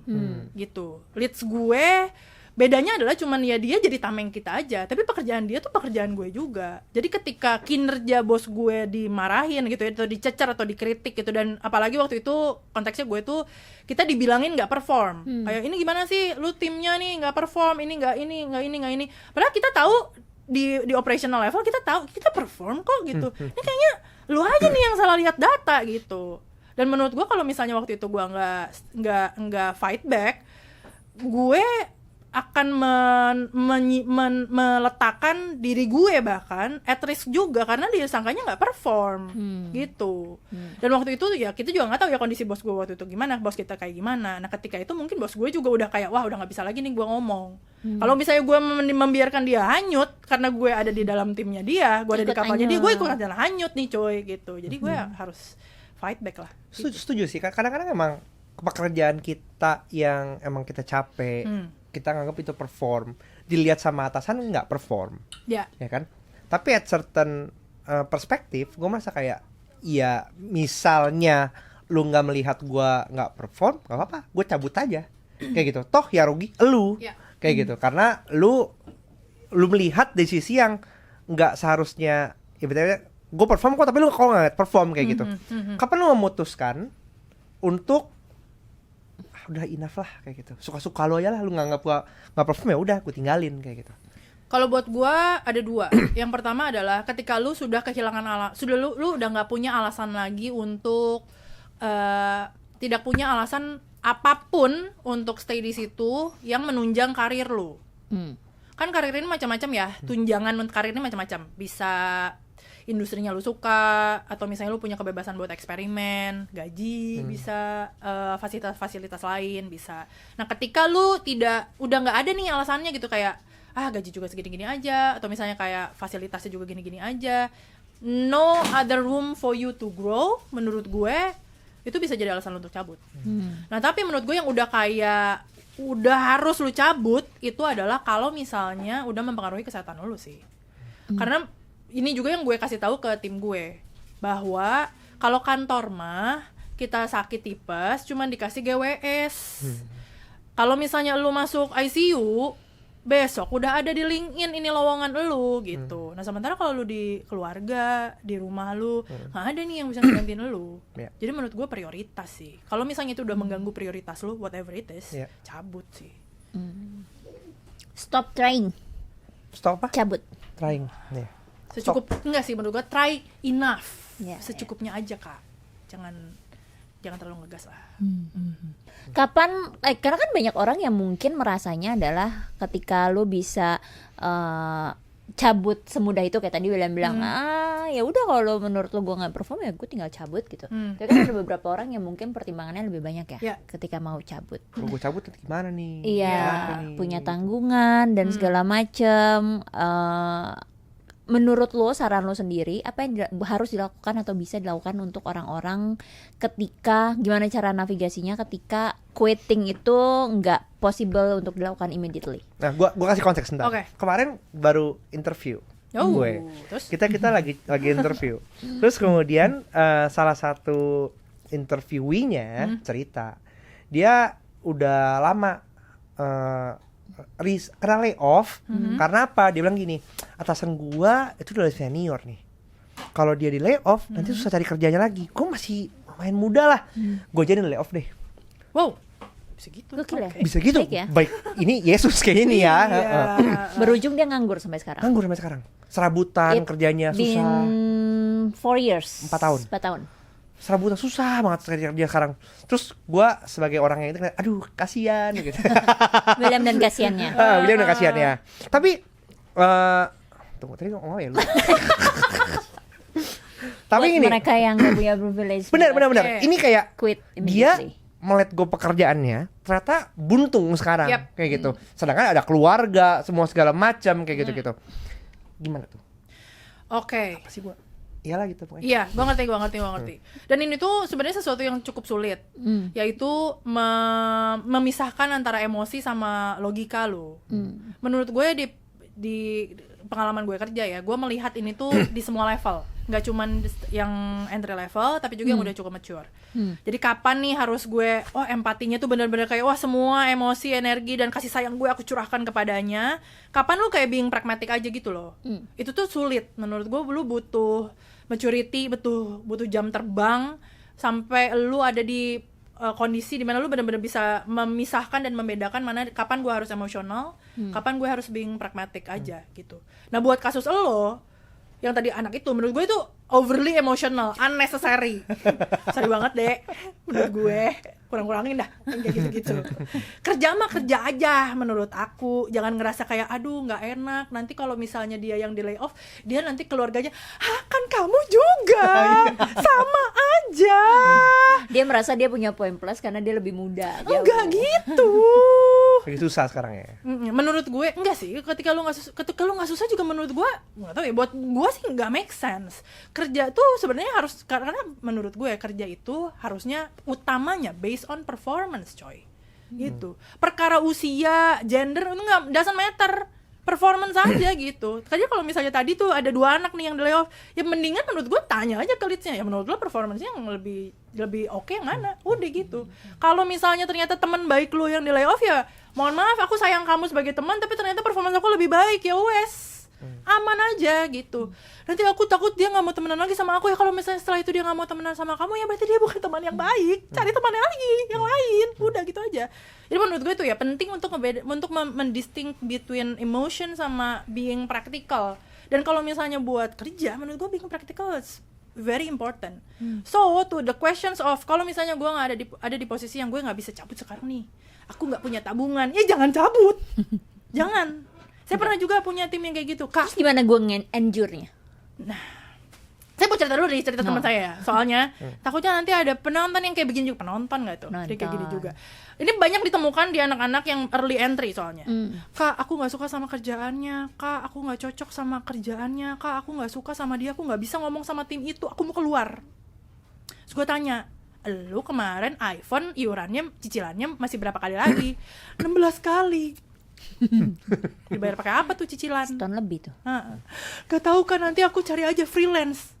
Gitu. Leads gue bedanya adalah cuman ya dia jadi tameng kita aja, tapi pekerjaan dia tuh pekerjaan gue juga. Jadi ketika kinerja bos gue dimarahin gitu ya, atau dicecer atau dikritik gitu, dan apalagi waktu itu konteksnya gue tuh kita dibilangin nggak perform, kayak ini gimana sih lu timnya nih nggak perform, ini nggak ini. Padahal kita tahu di operational level kita tahu kita perform kok gitu. Ini kayaknya lu aja nih yang salah lihat data gitu. Dan menurut gue kalau misalnya waktu itu gue nggak fight back, gue akan meletakkan diri gue bahkan at risk juga, karena dia sangkanya nggak perform gitu. Dan waktu itu ya kita juga nggak tahu ya kondisi bos gue waktu itu gimana, bos kita kayak gimana. Nah ketika itu mungkin bos gue juga udah kayak wah udah nggak bisa lagi nih gue ngomong. Kalau misalnya gue membiarkan dia hanyut karena gue ada di dalam timnya dia, gue ada di Ikut kapalnya dia, hanyut. gue ikut jalan hanyut nih coy gitu. Jadi gue harus fight back lah. Setuju sih. Kadang-kadang emang pekerjaan kita yang emang kita capek, kita nganggap itu perform, dilihat sama atasan nggak perform, Ya. ya kan? Tapi at certain perspektif, gue merasa kayak, ya misalnya lu nggak melihat gue nggak perform, nggak apa-apa, gue cabut aja, kayak gitu. Toh ya rugi elu, Ya. kayak gitu. Karena lu melihat dari sisi yang nggak seharusnya, ya betulnya gue perform kok, tapi lu kok nggak perform kayak gitu. Kapan lu memutuskan untuk udah enough lah kayak gitu, suka-suka lo aja lah, lu nggak perform ya udah gue tinggalin kayak gitu. Kalau buat gua ada dua. Yang pertama adalah ketika lu sudah kehilangan lu udah nggak punya alasan lagi untuk tidak punya alasan apapun untuk stay di situ yang menunjang karir lu. Kan karir ini macam-macam ya, tunjangan untuk karir ini macam-macam. Bisa industrinya lu suka, atau misalnya lu punya kebebasan buat eksperimen, gaji, bisa fasilitas-fasilitas lain bisa. Nah ketika lu udah nggak ada nih alasannya gitu, kayak gaji juga segini-gini aja, atau misalnya kayak fasilitasnya juga gini-gini aja, no other room for you to grow, menurut gue itu bisa jadi alasan lu untuk cabut. Nah tapi menurut gue yang udah harus lu cabut itu adalah kalau misalnya udah mempengaruhi kesehatan lu sih. Karena ini juga yang gue kasih tahu ke tim gue, bahwa kalau kantor mah kita sakit tipes cuman dikasih GWS. Kalau misalnya lu masuk ICU, besok udah ada di LinkedIn ini lowongan lu gitu. Nah sementara kalau lu di keluarga, di rumah lu nggak ada nih yang bisa ngegantiin lu. Jadi menurut gue prioritas sih. Kalau misalnya itu udah mengganggu prioritas lu, whatever it is, cabut sih. Stop trying. Stop apa? Cabut. Trying. Yeah. Enggak sih menurut gue, try enough. Ya, secukupnya aja Kak. Jangan terlalu ngegas lah. Kapan karena kan banyak orang yang mungkin merasanya adalah ketika lu bisa cabut semudah itu, kayak tadi William bilang, ya udah kalau menurut lu gue nggak perform ya gue tinggal cabut gitu. Tapi kan ada beberapa orang yang mungkin pertimbangannya lebih banyak ya ketika mau cabut. Kalau gue cabut nanti gimana nih? Iya, punya tanggungan dan segala macem. Menurut lo, saran lo sendiri, apa yang harus dilakukan atau bisa dilakukan untuk orang-orang ketika, gimana cara navigasinya ketika quitting itu nggak possible untuk dilakukan immediately? Nah, gua kasih konteks sebentar. Okay. Kemarin baru interview gue. Terus? Kita lagi interview. Terus kemudian salah satu interviewinya cerita, dia udah lama kena layoff. Karena apa? Dia bilang gini, atasan gua itu udah senior nih, kalau dia di layoff nanti susah cari kerjanya lagi. Gua masih lumayan muda lah, gua jadi layoff deh. Wow. bisa gitu. Gokil ya? Oke. Bisa gitu. Baik ya. Baik, ini Yesus kayak ini ya. Iya. Berujung dia nganggur sampai sekarang. Nganggur sampai sekarang. Serabutan, It kerjanya susah. been 4 years. 4 tahun. 4 tahun. Serabutan susah banget kerja sekarang. Terus gua sebagai orang yang itu, aduh kasihan gitu. William dan kasihannya. William udah kasihan ya. Tapi tunggu tadi ngomong apa ya lu? Tapi Buat ini mereka yang gak punya privilege. benar. Oke. Ini kayak Quit dia immediately. melet go pekerjaannya ternyata buntung sekarang. Yep. Kayak gitu. Sedangkan ada keluarga, semua segala macam kayak gitu-gitu. Gimana tuh? Oke. Apa sih gua? Iyalah gitu pokoknya. Iya, gue ngerti. Dan ini tuh sebenarnya sesuatu yang cukup sulit, yaitu memisahkan antara emosi sama logika lo. Menurut gue di pengalaman gue kerja ya, gue melihat ini tuh di semua level, nggak cuman yang entry level, tapi juga yang udah cukup mature. Jadi kapan nih harus gue, empatinya tuh benar-benar kayak semua emosi, energi dan kasih sayang gue aku curahkan kepadanya. Kapan lu kayak being pragmatic aja gitu loh. Itu tuh sulit. Menurut gue lu butuh maturity, butuh jam terbang sampai lu ada di kondisi dimana lu benar-benar bisa memisahkan dan membedakan mana kapan gue harus emosional, kapan gue harus being pragmatic aja gitu. Nah buat kasus lo yang tadi anak itu, menurut gue itu overly emotional, unnecessary. Sorry banget deh, menurut gue kurang-kurangin dah yang kayak gitu-gitu. Kerja mah kerja aja menurut aku, jangan ngerasa kayak aduh nggak enak nanti kalau misalnya dia yang di layoff, dia nanti keluarganya kan kamu juga sama aja. Dia merasa dia punya poin plus karena dia lebih muda. Enggak gitu. Lagi susah sekarang ya. Menurut gue enggak sih, ketika lu nggak susah juga menurut gue nggak tahu ya, buat gue sih nggak make sense. Kerja tuh sebenarnya harus, karena menurut gue kerja itu harusnya utamanya based on performance coy, gitu. Perkara usia, gender itu nggak, doesn't matter, performance aja gitu. Karena kalau misalnya tadi tuh ada 2 anak nih yang di layoff, ya mendingan menurut gue tanya aja ke leadsnya, ya menurut lo performance-nya yang lebih oke yang mana, udah gitu. Kalau misalnya ternyata teman baik lo yang di layoff, ya mohon maaf aku sayang kamu sebagai teman, tapi ternyata performance aku lebih baik, ya wes aman aja gitu. Nanti aku takut dia nggak mau temenan lagi sama aku, ya kalau misalnya setelah itu dia nggak mau temenan sama kamu, ya berarti dia bukan teman yang baik, cari temannya lagi yang lain, udah gitu aja. Jadi menurut gue itu ya penting untuk mendistinct between emotion sama being practical. Dan kalau misalnya buat kerja, menurut gue being practical is very important. So to the questions of kalau misalnya gue nggak ada di posisi yang gue nggak bisa cabut sekarang nih, aku nggak punya tabungan, ya jangan cabut. Jangan. Saya pernah juga punya tim yang kayak gitu, Kak. Terus gimana gue endure-nya? Saya mau cerita dulu nih, cerita teman saya. Soalnya takutnya nanti ada penonton yang kayak begini juga. Penonton nggak tuh? Dia kayak gini juga. Ini banyak ditemukan di anak-anak yang early entry soalnya. Kak, aku nggak suka sama kerjaannya. Kak, aku nggak cocok sama kerjaannya. Kak, aku nggak suka sama dia. Aku nggak bisa ngomong sama tim itu. Aku mau keluar. Terus gue tanya, lu kemarin iPhone iurannya, cicilannya masih berapa kali lagi? 16 kali. Dibayar pakai apa tuh cicilan? Setahun lebih tuh. Gak tahu kan, nanti aku cari aja freelance.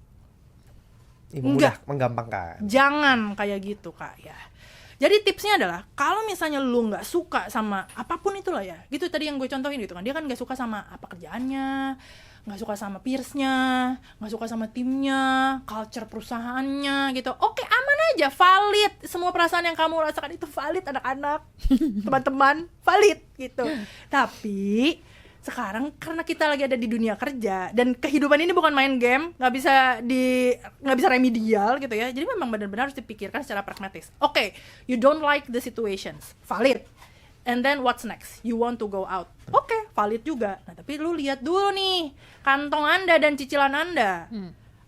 Mudah, menggampangkan. Jangan kayak gitu Kak ya. Jadi tipsnya adalah kalau misalnya lu nggak suka sama apapun itulah ya, gitu tadi yang gue contohin gitu kan, dia kan nggak suka sama apa kerjaannya, nggak suka sama peersnya, nggak suka sama timnya, culture perusahaannya gitu. Oke, aman aja, valid. Semua perasaan yang kamu rasakan itu valid, anak-anak, teman-teman, valid gitu. Tapi sekarang karena kita lagi ada di dunia kerja dan kehidupan ini bukan main game, nggak bisa remedial gitu ya. Jadi memang benar-benar harus dipikirkan secara pragmatis. Oke, you don't like the situations, valid. And then what's next? You want to go out. Oke, valid juga. Nah, tapi lu lihat dulu nih kantong Anda dan cicilan Anda.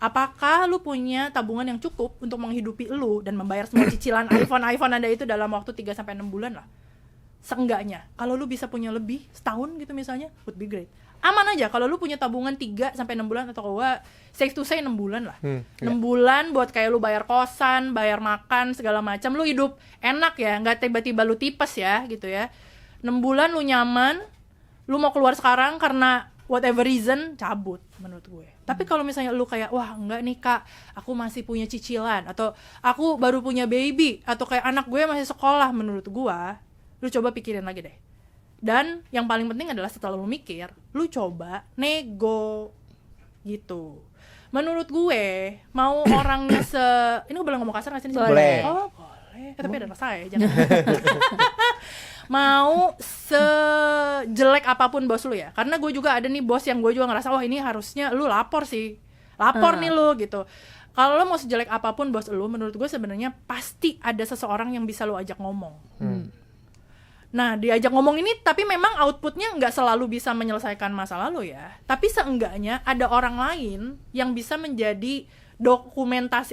Apakah lu punya tabungan yang cukup untuk menghidupi lu dan membayar semua cicilan iPhone Anda itu dalam waktu 3-6 bulan lah? Seenggaknya, kalau lu bisa punya lebih setahun gitu misalnya, would be great. Aman aja kalau lu punya tabungan 3-6 bulan, atau kalau safe to say 6 bulan lah. 6 bulan buat kayak lu bayar kosan, bayar makan, segala macam, lu hidup enak ya, nggak tiba-tiba lu tipes ya gitu ya. 6 bulan lu nyaman, lu mau keluar sekarang karena whatever reason, cabut menurut gue. Tapi kalau misalnya lu kayak, wah enggak nih Kak, aku masih punya cicilan, atau aku baru punya baby, atau kayak anak gue masih sekolah, menurut gue lu coba pikirin lagi deh. Dan yang paling penting adalah setelah lu mikir, lu coba nego gitu. Menurut gue, mau orangnya ini gue boleh ngomong kasar gak sih? Boleh. Oh boleh, tapi ada rasa ya, jangan. mau sejelek apapun bos lu ya. Karena gue juga ada nih bos yang gue juga ngerasa wah ini harusnya lu lapor nih lu gitu. Kalau lo mau sejelek apapun bos lu, menurut gue sebenarnya pasti ada seseorang yang bisa lu ajak ngomong. Nah, diajak ngomong ini tapi memang outputnya nggak selalu bisa menyelesaikan masalah lo ya. Tapi seenggaknya ada orang lain yang bisa menjadi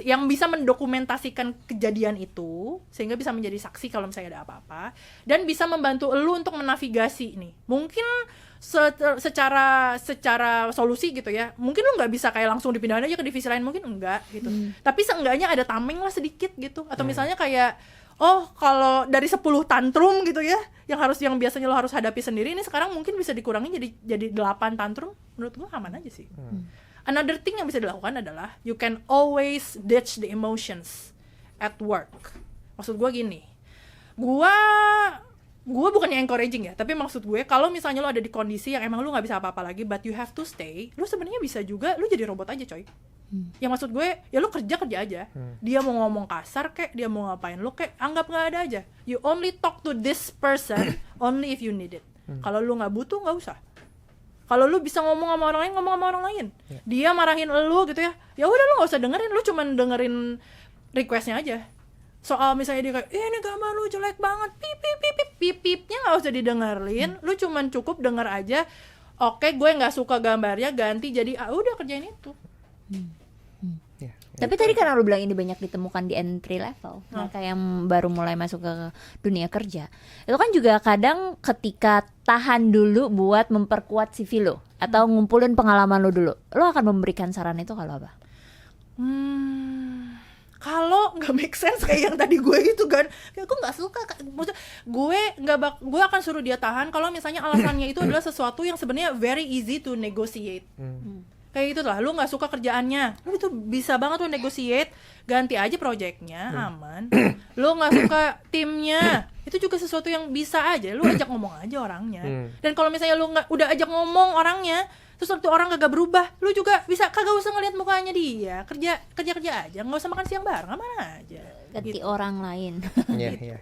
yang bisa mendokumentasikan kejadian itu sehingga bisa menjadi saksi kalau misalnya ada apa-apa dan bisa membantu lu untuk menavigasi nih. Mungkin secara solusi gitu ya, mungkin lu nggak bisa kayak langsung dipindahin aja ke divisi lain, mungkin enggak gitu. Tapi seenggaknya ada tameng lah sedikit gitu. Atau misalnya kayak kalau dari 10 tantrum gitu ya, yang biasanya lo harus hadapi sendiri, ini sekarang mungkin bisa dikurangi jadi 8 tantrum. Menurut gua aman aja sih. Another thing yang bisa dilakukan adalah you can always ditch the emotions at work. Maksud gua gini, gua bukannya encouraging ya, tapi maksud gue kalau misalnya lo ada di kondisi yang emang lo nggak bisa apa-apa lagi, but you have to stay, lo sebenarnya bisa juga lo jadi robot aja coy. Yang maksud gue ya lo kerja aja. Dia mau ngomong kasar kek, dia mau ngapain lo kek, anggap nggak ada aja. You only talk to this person only if you need it. Kalau lo nggak butuh nggak usah. Kalau lu bisa ngomong sama orang lain, ngomong sama orang lain. Dia marahin lu gitu ya, ya udah lu nggak usah dengerin, lu cuman dengerin requestnya aja. Soal misalnya dia kayak, ini gambar lu jelek banget, pipnya nggak usah didengerin, lu cuman cukup denger aja. Oke, gue nggak suka gambarnya, ganti jadi udah kerjain itu. Tapi tadi karena lu bilang ini banyak ditemukan di entry level, mereka yang baru mulai masuk ke dunia kerja, itu kan juga kadang ketika tahan dulu buat memperkuat CV lo atau ngumpulin pengalaman lo dulu, lo akan memberikan saran itu kalau apa? Kalau nggak make sense kayak yang tadi gue itu kan, kayak gue nggak suka, maksudnya gue akan suruh dia tahan kalau misalnya alasannya itu adalah sesuatu yang sebenarnya very easy to negotiate. Kayak gitu lah, lu nggak suka kerjaannya, lu itu bisa banget tuh negotiate, ganti aja projectnya, aman. Lu nggak suka timnya, itu juga sesuatu yang bisa aja, lu ajak ngomong aja orangnya. Dan kalau misalnya lu udah ajak ngomong orangnya, terus waktu orang kagak berubah, lu juga bisa kagak usah ngeliat mukanya dia, kerja aja, nggak usah makan siang bareng, mana aja. Ganti gitu. orang lain. Iya.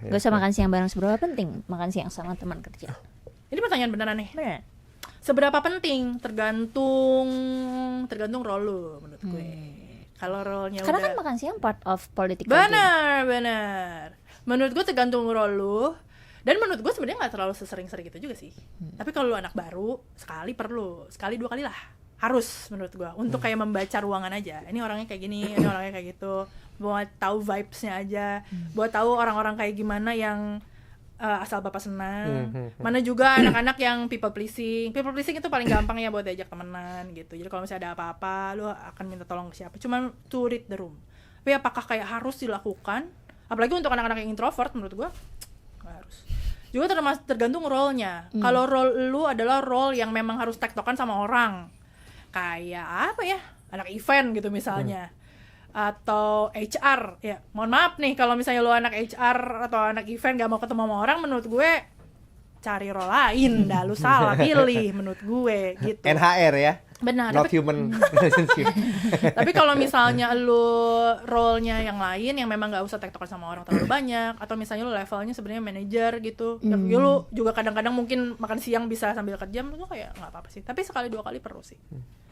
Gak usah makan siang bareng, seberapa penting makan siang sama teman kerja? Ini pertanyaan beneran nih. Bener. Seberapa penting tergantung role lu menurut gue. Kalau role-nya Karena udah kan makan siang part of political game. benar. Menurut gue tergantung role lu. Dan menurut gue sebenarnya nggak terlalu sesering-sering gitu juga sih. Tapi kalau lu anak baru, sekali 2 kali lah. Harus menurut gue untuk kayak membaca ruangan aja. Ini orangnya kayak gini, ini orangnya kayak gitu. Buat tahu vibes-nya aja. Buat tahu orang-orang kayak gimana yang asal bapak senang. Mana juga anak-anak yang people pleasing itu paling gampang ya buat diajak temenan gitu. Jadi kalau misalnya ada apa-apa lu akan minta tolong ke siapa, cuman to read the room. Tapi apakah kayak harus dilakukan, apalagi untuk anak-anak yang introvert, menurut gua nggak harus. Juga tergantung role-nya. Kalau role lu adalah role yang memang harus tektokan sama orang, kayak apa ya, anak event gitu misalnya, atau HR, ya mohon maaf nih kalau misalnya lo anak HR atau anak event gak mau ketemu sama orang, menurut gue cari role lain dah, lu salah pilih menurut gue gitu. NHR ya, benar, not human relationship. Tapi kalau misalnya lu role-nya yang lain yang memang gak usah tektokan sama orang terlalu banyak, atau misalnya lu levelnya sebenarnya manajer gitu, ya lu juga kadang-kadang mungkin makan siang bisa sambil kerja, menurut gue kayak nggak apa-apa sih, tapi 1-2 kali perlu sih.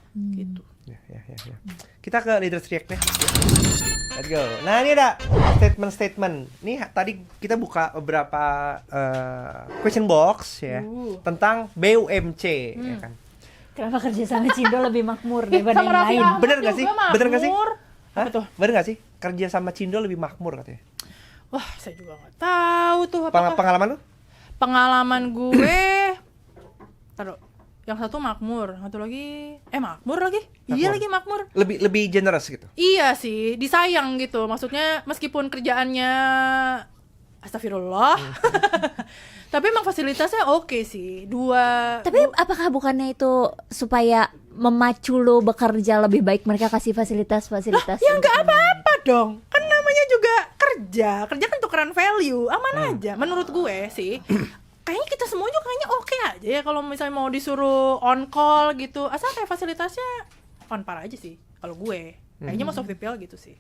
Gitu. Ya. Kita ke leaders react deh. Let's go. Nah ini ada statement. Nih tadi kita buka beberapa question box ya tentang BUMC, ya kan. Kenapa kerja sama Cindo lebih makmur daripada Sama yang Raffi lain? Ahmad Bener gak sih? juga Bener gak sih? makmur. Hah? Apa tuh? Bener gak sih? Kerja sama Cindo lebih makmur katanya. Wah, saya juga nggak tahu tuh apakah Pengalaman lu? Pengalaman gue. Taruh. Yang satu makmur, satu lagi makmur lagi. Iya lagi makmur. Lebih generous gitu. Iya sih, disayang gitu. Maksudnya meskipun kerjaannya astagfirullah. Tapi emang fasilitasnya oke sih. Tapi apakah bukannya itu supaya memacu lo bekerja lebih baik, mereka kasih fasilitas? Ya nggak apa-apa dong. Kan namanya juga kerja. Kerja kan tukeran value, aman aja. Menurut gue sih. Kayaknya kita semua juga kayaknya oke aja ya kalau misalnya mau disuruh on call gitu. Asal kayak fasilitasnya on par aja sih kalau gue. Kayaknya mau soft VPL gitu sih.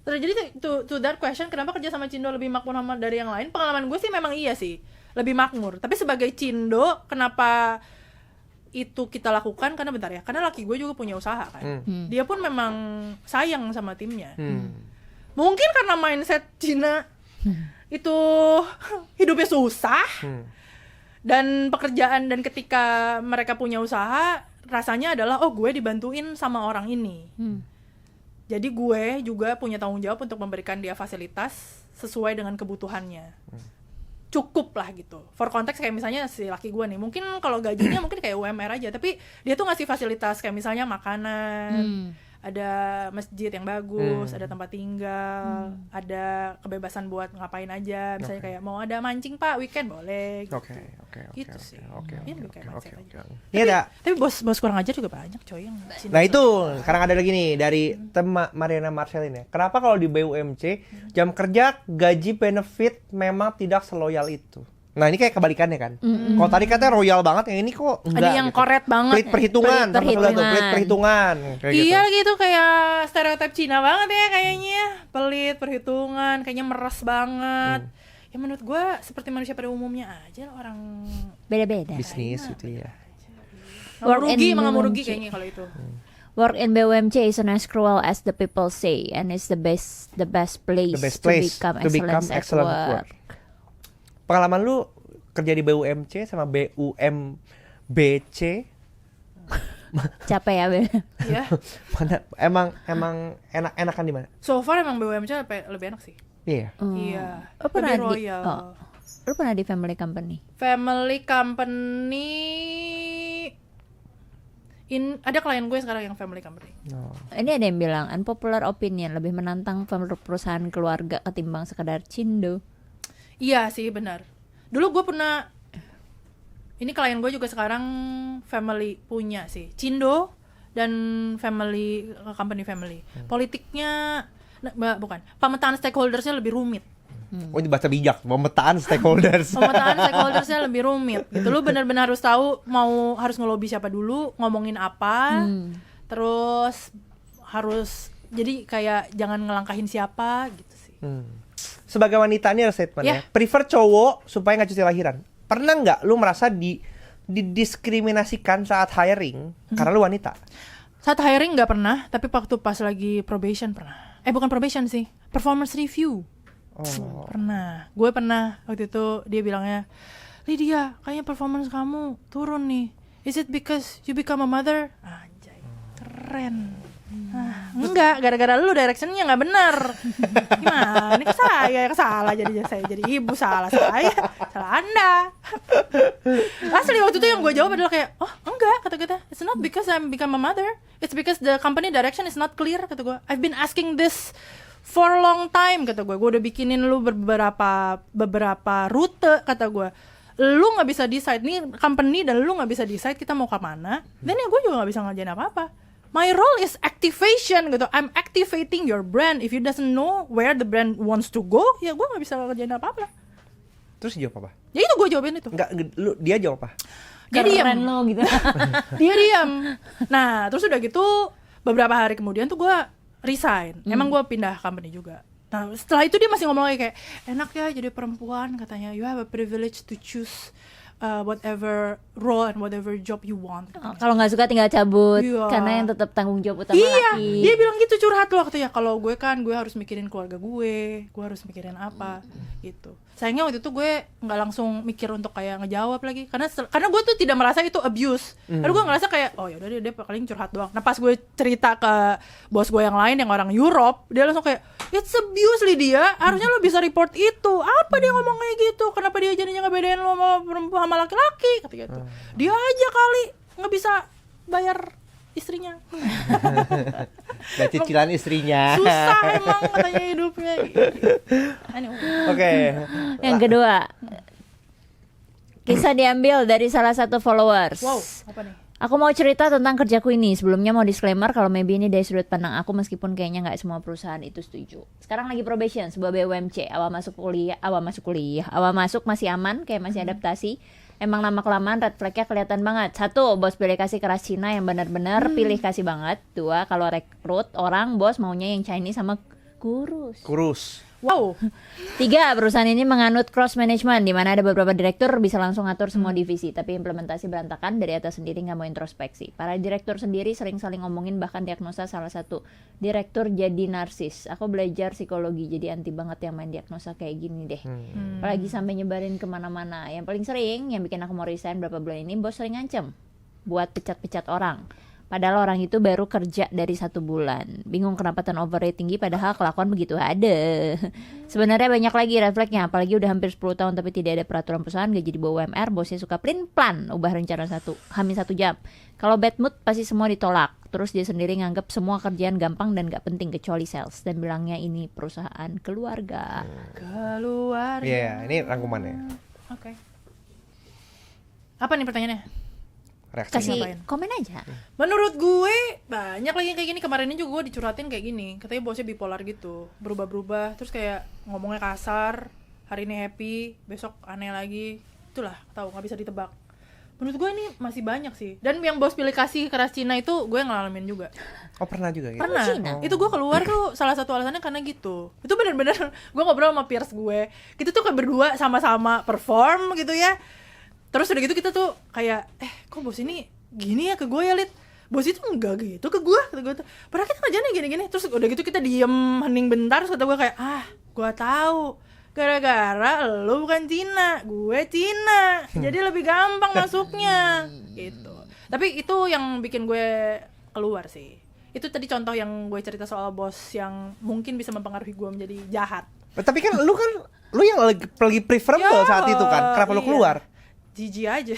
Jadi to that question, kenapa kerja sama Cindo lebih makmur dari yang lain? Pengalaman gue sih memang iya sih, lebih makmur. Tapi sebagai Cindo, kenapa itu kita lakukan? Karena bentar ya, karena laki gue juga punya usaha kan. Dia pun memang sayang sama timnya. Mungkin karena mindset Cina itu hidupnya susah dan pekerjaan, dan ketika mereka punya usaha rasanya adalah oh gue dibantuin sama orang ini. Jadi gue juga punya tanggung jawab untuk memberikan dia fasilitas sesuai dengan kebutuhannya. Cukup lah gitu. For konteks kayak misalnya si laki gue nih, mungkin kalau gajinya mungkin kayak UMR aja, tapi dia tuh ngasih fasilitas kayak misalnya makanan, ada masjid yang bagus, ada tempat tinggal, ada kebebasan buat ngapain aja. Misalnya kayak mau ada mancing pak weekend boleh. Gitu. Gitu sih. Ini kayak mindset aja. Ini ada. Tapi bos kurang ajar juga banyak coy yang Cina. Nah itu sekarang ada lagi nih dari Mariana Marcelin ya. Kenapa kalau di BUMC jam kerja, gaji, benefit memang tidak seloyal itu? Nah ini kayak kebalikannya kan. Kalau tadi katanya royal banget, yang ini kok enggak. Ada yang gitu. koret banget. Pelit perhitungan. Pelit perhitungan. Kayak Iya gitu. gitu kayak stereotip Cina banget ya kayaknya. Pelit perhitungan, kayaknya meres banget. Ya menurut gue seperti manusia pada umumnya aja, orang Beda-beda. Bisnis gitu ya. nggak mau rugi kayaknya kalau itu. Work in BUMC isn't as cruel as the people say, and it's the best place, to become excellent at work. Pengalaman lu kerja di BUMC sama BUMBC Capek ya, Bel. Iya. Mana emang enakan di mana? So far emang BUMC lebih enak sih. Iya. Iya. Lo pernah Lebih royal. Lo pernah di family company? Family company ada klien gue sekarang yang family company. Oh. Ini ada yang bilang unpopular opinion, lebih menantang perusahaan keluarga ketimbang sekedar Cindo. Iya sih benar. Dulu gue pernah, ini klien gue juga sekarang family punya sih, Cindo dan family company family. Politiknya bukan, pemetaan stakeholdersnya lebih rumit. Oh ini bahasa bijak, pemetaan stakeholders. Pemetaan stakeholdersnya lebih rumit. Gitu lu benar-benar harus tahu harus ngelobi siapa dulu, ngomongin apa, terus harus jadi kayak jangan ngelangkahin siapa gitu sih. Sebagai wanita ini ada statementnya, prefer cowok supaya nggak cuti lahiran. Pernah nggak lu merasa didiskriminasikan saat hiring karena lu wanita? Saat hiring nggak pernah, tapi waktu pas lagi probation pernah. Bukan probation sih, performance review. Pernah. Gue pernah waktu itu dia bilangnya, Lydia, kayaknya performance kamu turun nih. Is it because you become a mother? Anjay, keren. Enggak, gara-gara lu directionnya nggak benar. Gimana? Ini ke saya yang salah, saya jadi ibu, salah Anda. Asli waktu itu yang gue jawab adalah kayak, oh enggak, kata it's not because I'm become a mother, it's because the company direction is not clear, kata gue. I've been asking this for a long time, kata gue udah bikinin lu beberapa rute, kata gue. Lu nggak bisa decide nih company dan lu nggak bisa decide kita mau kemana, dan ya gue juga nggak bisa ngerjain apa-apa. My role is activation gitu. I'm activating your brand. If you doesn't know where the brand wants to go, ya gue nggak bisa ngerjain apa-apa. Terus jawab apa? Ya itu gue jawabin itu. Enggak, dia jawab apa? Dia diam lo gitu. Dia diam. Nah terus udah gitu beberapa hari kemudian tuh gue resign. Emang gue pindah company juga. Nah setelah itu dia masih ngomong lagi kayak, enak ya jadi perempuan, katanya you have a privilege to choose whatever role and whatever job you want. Kalau nggak suka tinggal cabut, Iya. karena yang tetap tanggung jawab utama Iya, laki. dia bilang gitu, curhat loh waktu ya. Kalau gue kan gue harus mikirin keluarga gue harus mikirin apa gitu. Sayangnya waktu itu gue nggak langsung mikir untuk kayak ngejawab lagi, karena gue tuh tidak merasa itu abuse. Karena gue ngerasa kayak oh yaudah dia paling curhat doang. Nah pas gue cerita ke bos gue yang lain yang orang Europe, dia langsung kayak it's abuse Lydia, harusnya lo bisa report itu. Apa dia ngomong kayak gitu? Kenapa dia jadinya ngebedain lo sama perempuan sama laki-laki? Kata gitu. Dia aja kali nggak bisa bayar istrinya. Dan cicilan istrinya. Susah emang katanya hidupnya. Oke. Yang kedua, kisah diambil dari salah satu followers. Wow, apa nih? Aku mau cerita tentang kerjaku ini. Sebelumnya mau disclaimer kalau maybe ini dari sudut pandang aku, meskipun kayaknya nggak semua perusahaan itu setuju. Sekarang lagi probation sebuah BUMC. Awal masuk masih aman, kayak masih adaptasi. Emang lama kelamaan red flag-nya kelihatan banget. 1, bos pilih kasih keras Cina yang benar-benar pilih kasih banget. 2, kalau rekrut orang, bos maunya yang Chinese sama Kurus. Wow. 3, perusahaan ini menganut cross management di mana ada beberapa direktur bisa langsung ngatur semua divisi, tapi implementasi berantakan dari atas sendiri, nggak mau introspeksi. Para direktur sendiri sering saling ngomongin, bahkan diagnosa salah satu direktur jadi narsis. Aku belajar psikologi, jadi anti banget yang main diagnosa kayak gini deh. Apalagi sampai nyebarin kemana-mana. Yang paling sering yang bikin aku mau resign berapa bulan ini, bos sering ngancem buat pecat-pecat orang. Padahal orang itu baru kerja dari 1 bulan. Bingung kenapa turnover rate tinggi padahal kelakuan begitu ada. Sebenarnya banyak lagi red flagnya. Apalagi udah hampir 10 tahun tapi tidak ada peraturan perusahaan, gaji di bawah UMR, bosnya suka plan ubah rencana hamil 1 jam. Kalau bad mood pasti semua ditolak. Terus dia sendiri nganggap semua kerjaan gampang dan gak penting kecuali sales. Dan bilangnya ini perusahaan keluarga. Keluarga. Iya, ini rangkumannya. Oke. Apa nih pertanyaannya? Reaksi. Kasih Ngapain? komen aja. Menurut gue banyak lagi yang kayak gini. Kemarin ini juga gue dicurhatin kayak gini. Katanya bosnya bipolar gitu, berubah-berubah. Terus kayak ngomongnya kasar. Hari ini happy, besok aneh lagi. Itulah, tahu nggak bisa ditebak. Menurut gue ini masih banyak sih. Dan yang bos pilih kasih keras Cina itu gue ngalamin juga. Oh, pernah juga gitu. Pernah. Cina? Itu gue keluar tuh salah satu alasannya karena gitu. Itu benar-benar gue ngobrol sama peers gue. Kita tuh kayak berdua sama-sama perform gitu ya. Terus udah gitu kita tuh kayak kok bos ini gini ya ke gue ya, Lid? Bos itu enggak gitu ke gue, kata gue tuh. Padahal kita kerjanya gini-gini. Terus udah gitu kita diem hening bentar, terus kata gue kayak gue tahu gara-gara lo bukan Cina, gue Cina, jadi lebih gampang masuknya gitu. Tapi itu yang bikin gue keluar sih. Itu tadi contoh yang gue cerita soal bos yang mungkin bisa mempengaruhi gue menjadi jahat. Tapi kan lu yang lagi preferable saat itu kan. Kenapa lu keluar? Jijik aja.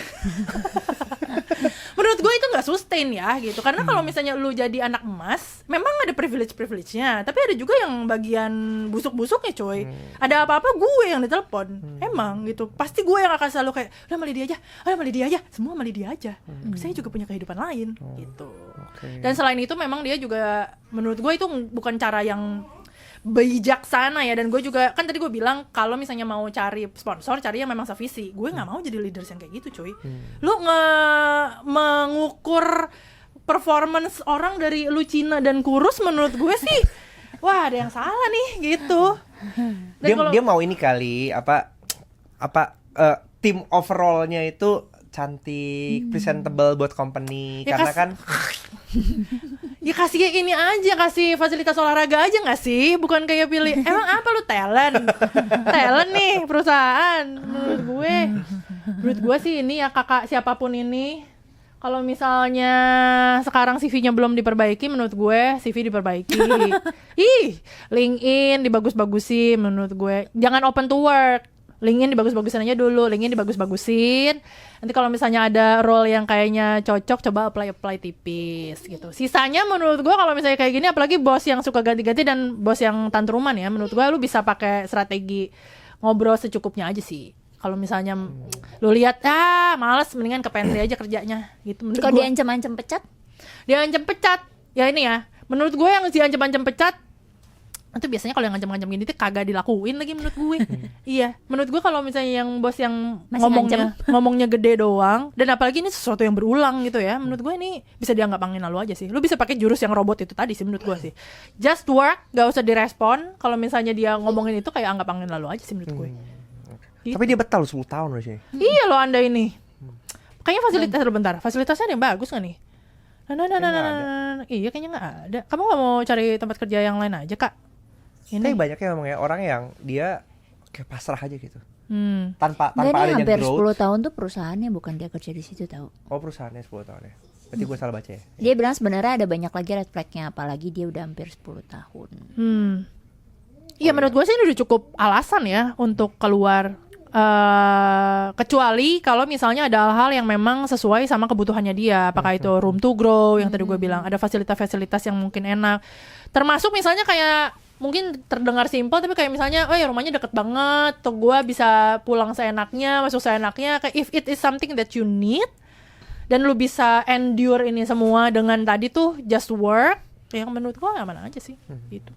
Menurut gue itu nggak sustain ya gitu. Karena kalau misalnya lu jadi anak emas, memang ada privilege-nya, tapi ada juga yang bagian busuk-busuknya coy. Ada apa-apa gue yang ditelepon. Emang gitu. Pasti gue yang akan selalu kayak, udah mali dia aja, semua mali dia aja. Saya juga punya kehidupan lain gitu. Okay. Dan selain itu memang dia juga, menurut gue itu bukan cara yang bijaksana ya. Dan gue juga kan tadi gue bilang kalau misalnya mau cari sponsor, cari yang memang sevisi. Gue nggak mau jadi leaders yang kayak gitu cuy. Lu mengukur performance orang dari lu Cina dan kurus, menurut gue sih wah ada yang salah nih gitu. Dan Dia mau ini kali tim overallnya itu cantik, presentable buat company Ya, karena kan ya kasih kayak ini aja, kasih fasilitas olahraga aja nggak sih? Bukan kayak pilih, emang apa lu talent nih perusahaan. Menurut gue sih ini ya kakak siapapun ini, kalau misalnya sekarang CV-nya belum diperbaiki, menurut gue CV diperbaiki. LinkedIn dibagus-bagusin menurut gue. Jangan open to work. LinkedIn dibagus-bagusin aja dulu, LinkedIn dibagus-bagusin. Nanti kalau misalnya ada role yang kayaknya cocok, coba apply tipis gitu. Sisanya menurut gue kalau misalnya kayak gini, apalagi bos yang suka ganti-ganti dan bos yang tantruman ya, menurut gue lu bisa pakai strategi ngobrol secukupnya aja sih. Kalau misalnya lu lihat malas, mendingan ke pantry aja kerjanya gitu. Kalau diancam-ancam pecat? Diancam pecat. Ya ini ya. Menurut gue yang diancam-ancam pecat itu biasanya kalau yang ngancam-ngancam gini tuh kagak dilakuin lagi menurut gue. Iya, menurut gue kalau misalnya yang bos yang ngomongnya gede doang, dan apalagi ini sesuatu yang berulang gitu ya, menurut gue ini bisa dianggap angin lalu aja sih. Lu bisa pakai jurus yang robot itu tadi sih menurut gue sih. Just work, gak usah direspon. Kalau misalnya dia ngomongin itu kayak anggap angin lalu aja sih menurut gue. Gitu. Tapi dia betah 10 tahun loh sih. Iya loh Anda ini. Kayaknya fasilitas bentar. Fasilitasnya ada yang bagus gak nih? Iya kayaknya nggak ada. Kamu nggak mau cari tempat kerja yang lain aja kak? Tapi banyaknya memang ya orang yang dia kayak pasrah aja gitu. Tanpa Nggak, dia adanya hampir growth. 10 tahun tuh perusahaannya, bukan dia kerja di situ tahu. Oh, perusahaannya 10 tahun ya. Berarti gue salah baca ya. Dia bilang sebenarnya ada banyak lagi red flag-nya, apalagi dia udah hampir 10 tahun. Iya menurut gue sih ini udah cukup alasan ya untuk keluar. Kecuali kalau misalnya ada hal-hal yang memang sesuai sama kebutuhannya dia. Apakah itu room to grow yang tadi gue bilang, ada fasilitas-fasilitas yang mungkin enak. Termasuk misalnya kayak mungkin terdengar simpel tapi kayak misalnya ya rumahnya deket banget, tuh gue bisa pulang seenaknya, masuk seenaknya. Kayak if it is something that you need dan lu bisa endure ini semua dengan tadi tuh just work, yang menurut gue aman aja sih gitu.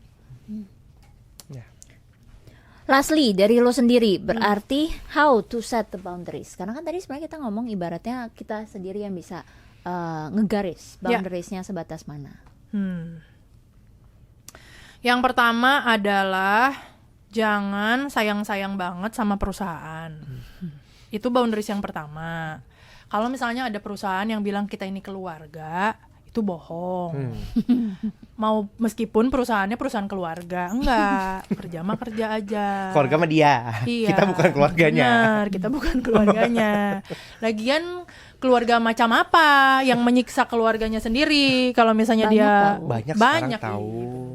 Lastly, dari lo sendiri, berarti how to set the boundaries. Karena kan tadi sebenarnya kita ngomong ibaratnya kita sendiri yang bisa ngegaris boundariesnya sebatas mana. Yang pertama adalah jangan sayang-sayang banget sama perusahaan. Itu boundaries yang pertama. Kalau misalnya ada perusahaan yang bilang kita ini keluarga, itu bohong. Mau meskipun perusahaannya perusahaan keluarga, enggak, kerja mah kerja aja. Keluarga sama dia. Iya, Kita bukan keluarganya. Benar, kita bukan keluarganya. Lagian keluarga macam apa yang menyiksa keluarganya sendiri kalau misalnya Banyak dia tahu. Banyak sekarang tahu.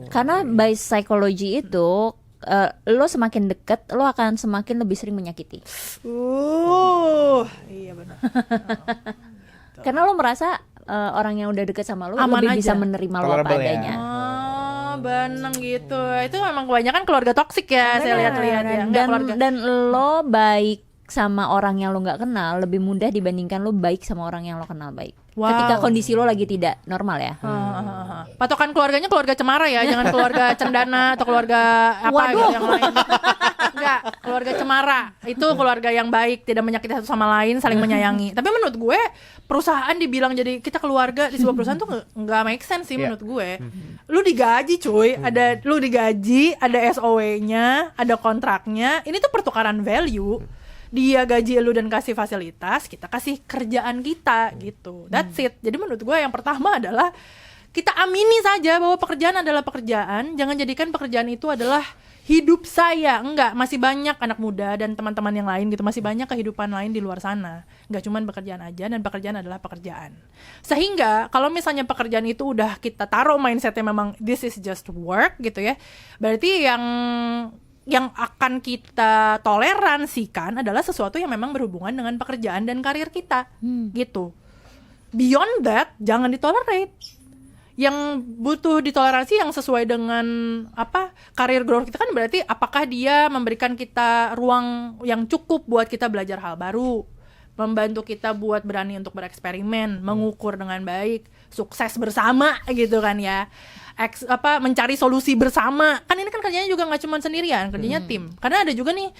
Karena by psychology itu lo semakin deket lo akan semakin lebih sering menyakiti. Iya benar. Karena lo merasa orang yang udah deket sama lo Aman lebih aja. bisa menerima lo apa Tolerable ya. adanya. Benang gitu. Itu memang kebanyakan keluarga toksik ya, saya lihat-lihat ya. Enggak keluarga. Dan lo baik sama orang yang lo nggak kenal lebih mudah dibandingkan lo baik sama orang yang lo kenal baik. Wow. Ketika kondisi lo lagi tidak normal ya. Patokan keluarganya keluarga cemara ya, jangan keluarga cendana atau keluarga apa gitu yang lain. Enggak, keluarga cemara itu keluarga yang baik, tidak menyakiti satu sama lain, saling menyayangi. Tapi menurut gue perusahaan dibilang jadi kita keluarga di sebuah perusahaan tuh nggak make sense sih menurut gue. Lu digaji cuy, lu digaji, ada SOW-nya, ada kontraknya. Ini tuh pertukaran value. Dia gaji lu dan kasih fasilitas, kita kasih kerjaan kita gitu. That's it. Jadi menurut gue yang pertama adalah kita amini saja bahwa pekerjaan adalah pekerjaan. Jangan jadikan pekerjaan itu adalah hidup saya. Enggak, masih banyak anak muda dan teman-teman yang lain gitu. Masih banyak kehidupan lain di luar sana. Enggak cuman pekerjaan aja, dan pekerjaan adalah pekerjaan. Sehingga kalau misalnya pekerjaan itu udah kita taruh mindsetnya memang this is just work gitu ya. Berarti yang akan kita toleransikan adalah sesuatu yang memang berhubungan dengan pekerjaan dan karir kita gitu. Beyond that, jangan ditolerate. Yang butuh ditoleransi yang sesuai dengan karir growth kita kan berarti apakah dia memberikan kita ruang yang cukup buat kita belajar hal baru, membantu kita buat berani untuk bereksperimen, mengukur dengan baik, sukses bersama gitu kan ya. Mencari solusi bersama. Kan ini kan kerjanya juga nggak cuma sendirian, kerjanya tim. Karena ada juga nih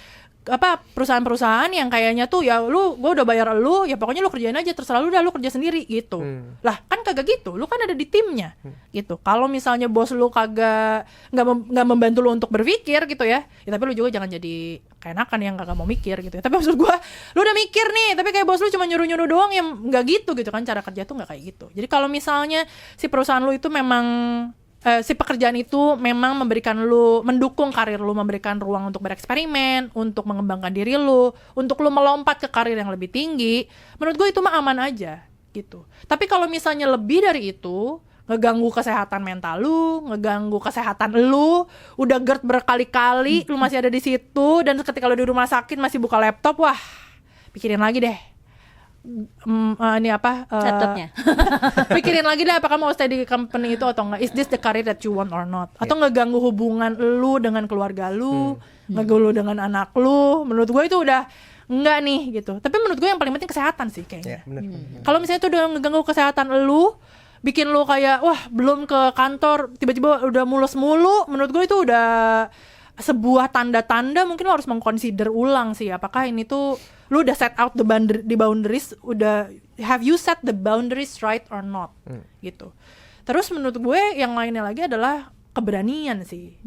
perusahaan-perusahaan yang kayaknya tuh ya gue udah bayar lu, ya pokoknya lu kerjain aja, terserah lu kerja sendiri gitu. Lah kan kagak gitu, lu kan ada di timnya gitu. Kalau misalnya bos lu kagak nggak membantu lu untuk berpikir gitu ya tapi lu juga jangan jadi keenakan yang kagak mau mikir gitu ya. Tapi maksud gue, lu udah mikir nih tapi kayak bos lu cuma nyuruh-nyuruh doang, yang nggak gitu kan cara kerja tuh nggak kayak gitu. Jadi kalau misalnya si perusahaan lu itu memang si pekerjaan itu memang mendukung karir lu, memberikan ruang untuk bereksperimen, untuk mengembangkan diri lu, untuk lu melompat ke karir yang lebih tinggi, menurut gue itu mah aman aja gitu. Tapi kalau misalnya lebih dari itu, ngeganggu kesehatan mental lu, ngeganggu kesehatan lu, udah GERD berkali-kali, lu masih ada di situ, dan ketika lu di rumah sakit masih buka laptop, wah, pikirin lagi deh. Laptopnya. Pikirin lagi deh apakah mau stay di company itu atau enggak. Is this the career that you want or not? Atau ngeganggu hubungan lu dengan keluarga lu, ngeganggu lu dengan anak lu. Menurut gue itu udah enggak nih gitu. Tapi menurut gue yang paling penting kesehatan sih kayaknya. Kalau misalnya itu udah ngeganggu kesehatan lu, bikin lu kayak wah belum ke kantor tiba-tiba udah mules mulu, menurut gue itu udah sebuah tanda-tanda mungkin lo harus mengconsider ulang sih apakah ini tuh lu udah set out the boundaries, udah have you set the boundaries right or not gitu. Terus menurut gue yang lainnya lagi adalah keberanian sih.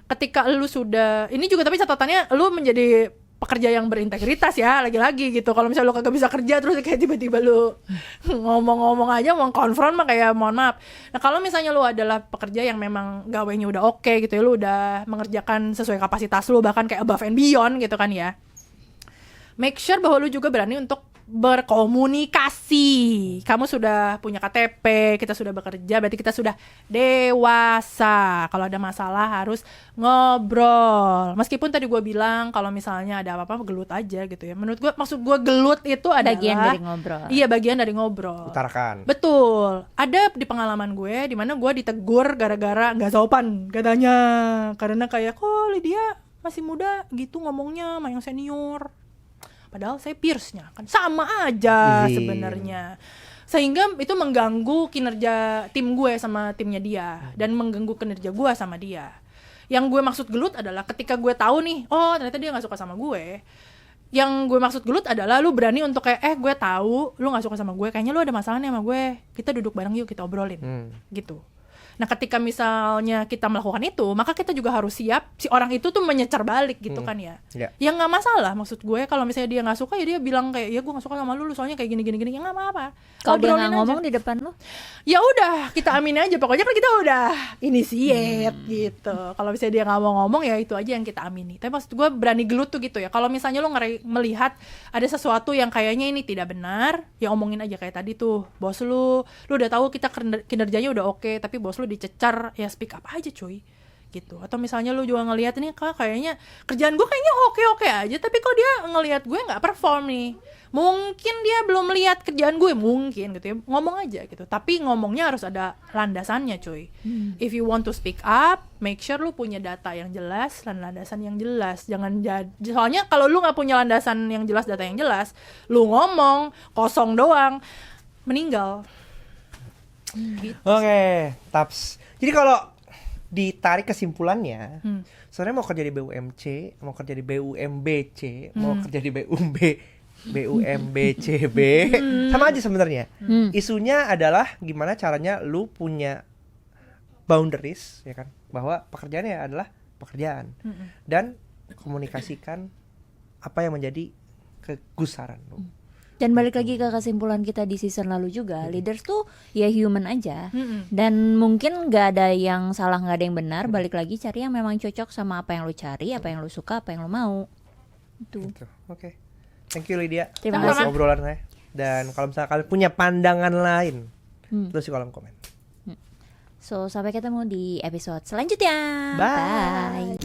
Ketika lu sudah, ini juga tapi catatannya lu menjadi pekerja yang berintegritas ya, lagi-lagi gitu. Kalau misalnya lu kagak bisa kerja terus kayak tiba-tiba lu ngomong-ngomong aja mau konfront mah kayak mohon maaf. Nah kalau misalnya lu adalah pekerja yang memang gawainya udah oke gitu ya, lu udah mengerjakan sesuai kapasitas lu, bahkan kayak above and beyond gitu kan ya, make sure bahwa lu juga berani untuk berkomunikasi. Kamu sudah punya KTP, kita sudah bekerja, berarti kita sudah dewasa. Kalau ada masalah harus ngobrol. Meskipun tadi gue bilang kalau misalnya ada apa-apa gelut aja gitu ya. Menurut gue, maksud gue gelut itu adalah bagian dari ngobrol. Iya, bagian dari ngobrol. Utarakan. Betul. Ada di pengalaman gue di mana gue ditegur gara-gara nggak sopan katanya. Karena kayak kok Lydia masih muda gitu ngomongnya sama yang senior. Padahal saya peersnya kan sama aja sebenarnya. Sehingga itu mengganggu kinerja tim gue sama timnya dia, dan mengganggu kinerja gue sama dia. Yang gue maksud gelut adalah ketika gue tahu nih, oh ternyata dia nggak suka sama gue. Yang gue maksud gelut adalah lu berani untuk kayak gue tahu lu nggak suka sama gue, kayaknya lu ada masalah nih sama gue, kita duduk bareng yuk kita obrolin gitu. Nah, ketika misalnya kita melakukan itu, maka kita juga harus siap si orang itu tuh menyecar balik gitu kan ya. Ya nggak masalah, maksud gue kalau misalnya dia nggak suka ya dia bilang kayak ya gue nggak suka sama lu soalnya kayak gini ya nggak apa-apa. Kalau dia Obrolin nggak aja. ngomong di depan lu, Ya udah kita aminin aja, pokoknya kan kita udah initiate gitu. Kalau misalnya dia nggak mau ngomong ya itu aja yang kita amini. Tapi maksud gue berani gelut tuh gitu ya. Kalau misalnya lu melihat ada sesuatu yang kayaknya ini tidak benar, ya omongin aja kayak tadi tuh, bos lu udah tahu kita kinerjanya udah oke, tapi bos lu dicecar, ya speak up aja cuy gitu. Atau misalnya lu juga ngelihat ini kayaknya kerjaan gue kayaknya oke aja, tapi kok dia ngelihat gue nggak perform nih, mungkin dia belum lihat kerjaan gue mungkin gitu ya, ngomong aja gitu, tapi ngomongnya harus ada landasannya cuy. If you want to speak up, make sure lu punya data yang jelas dan landasan yang jelas. Jangan soalnya kalau lu nggak punya landasan yang jelas, data yang jelas, lu ngomong kosong doang, meninggal. Gitu. Oke, taps. Jadi kalau ditarik kesimpulannya, sebenarnya mau kerja di BUMC, mau kerja di BUMBC, mau kerja di BUMBCB, sama aja sebenarnya. Isunya adalah gimana caranya lu punya boundaries, ya kan? Bahwa pekerjaannya adalah pekerjaan, dan komunikasikan apa yang menjadi kegusaran lu. dan balik lagi ke kesimpulan kita di season lalu juga, leaders tuh ya human aja, dan mungkin nggak ada yang salah, nggak ada yang benar. Balik lagi cari yang memang cocok sama apa yang lu cari, apa yang lu suka, apa yang lu mau. Itu. Oke. Thank you Lydia. Terima atas kasih. obrolan saya. Dan kalau misalnya kalian punya pandangan lain, tulis di kolom komen. So sampai ketemu di episode selanjutnya. Bye.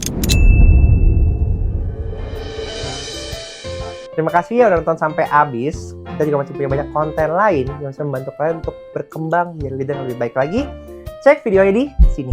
Terima kasih ya udah nonton sampai habis. Kita juga masih punya banyak konten lain yang bisa membantu kalian untuk berkembang menjadi leader yang lebih baik lagi. Cek videonya di sini.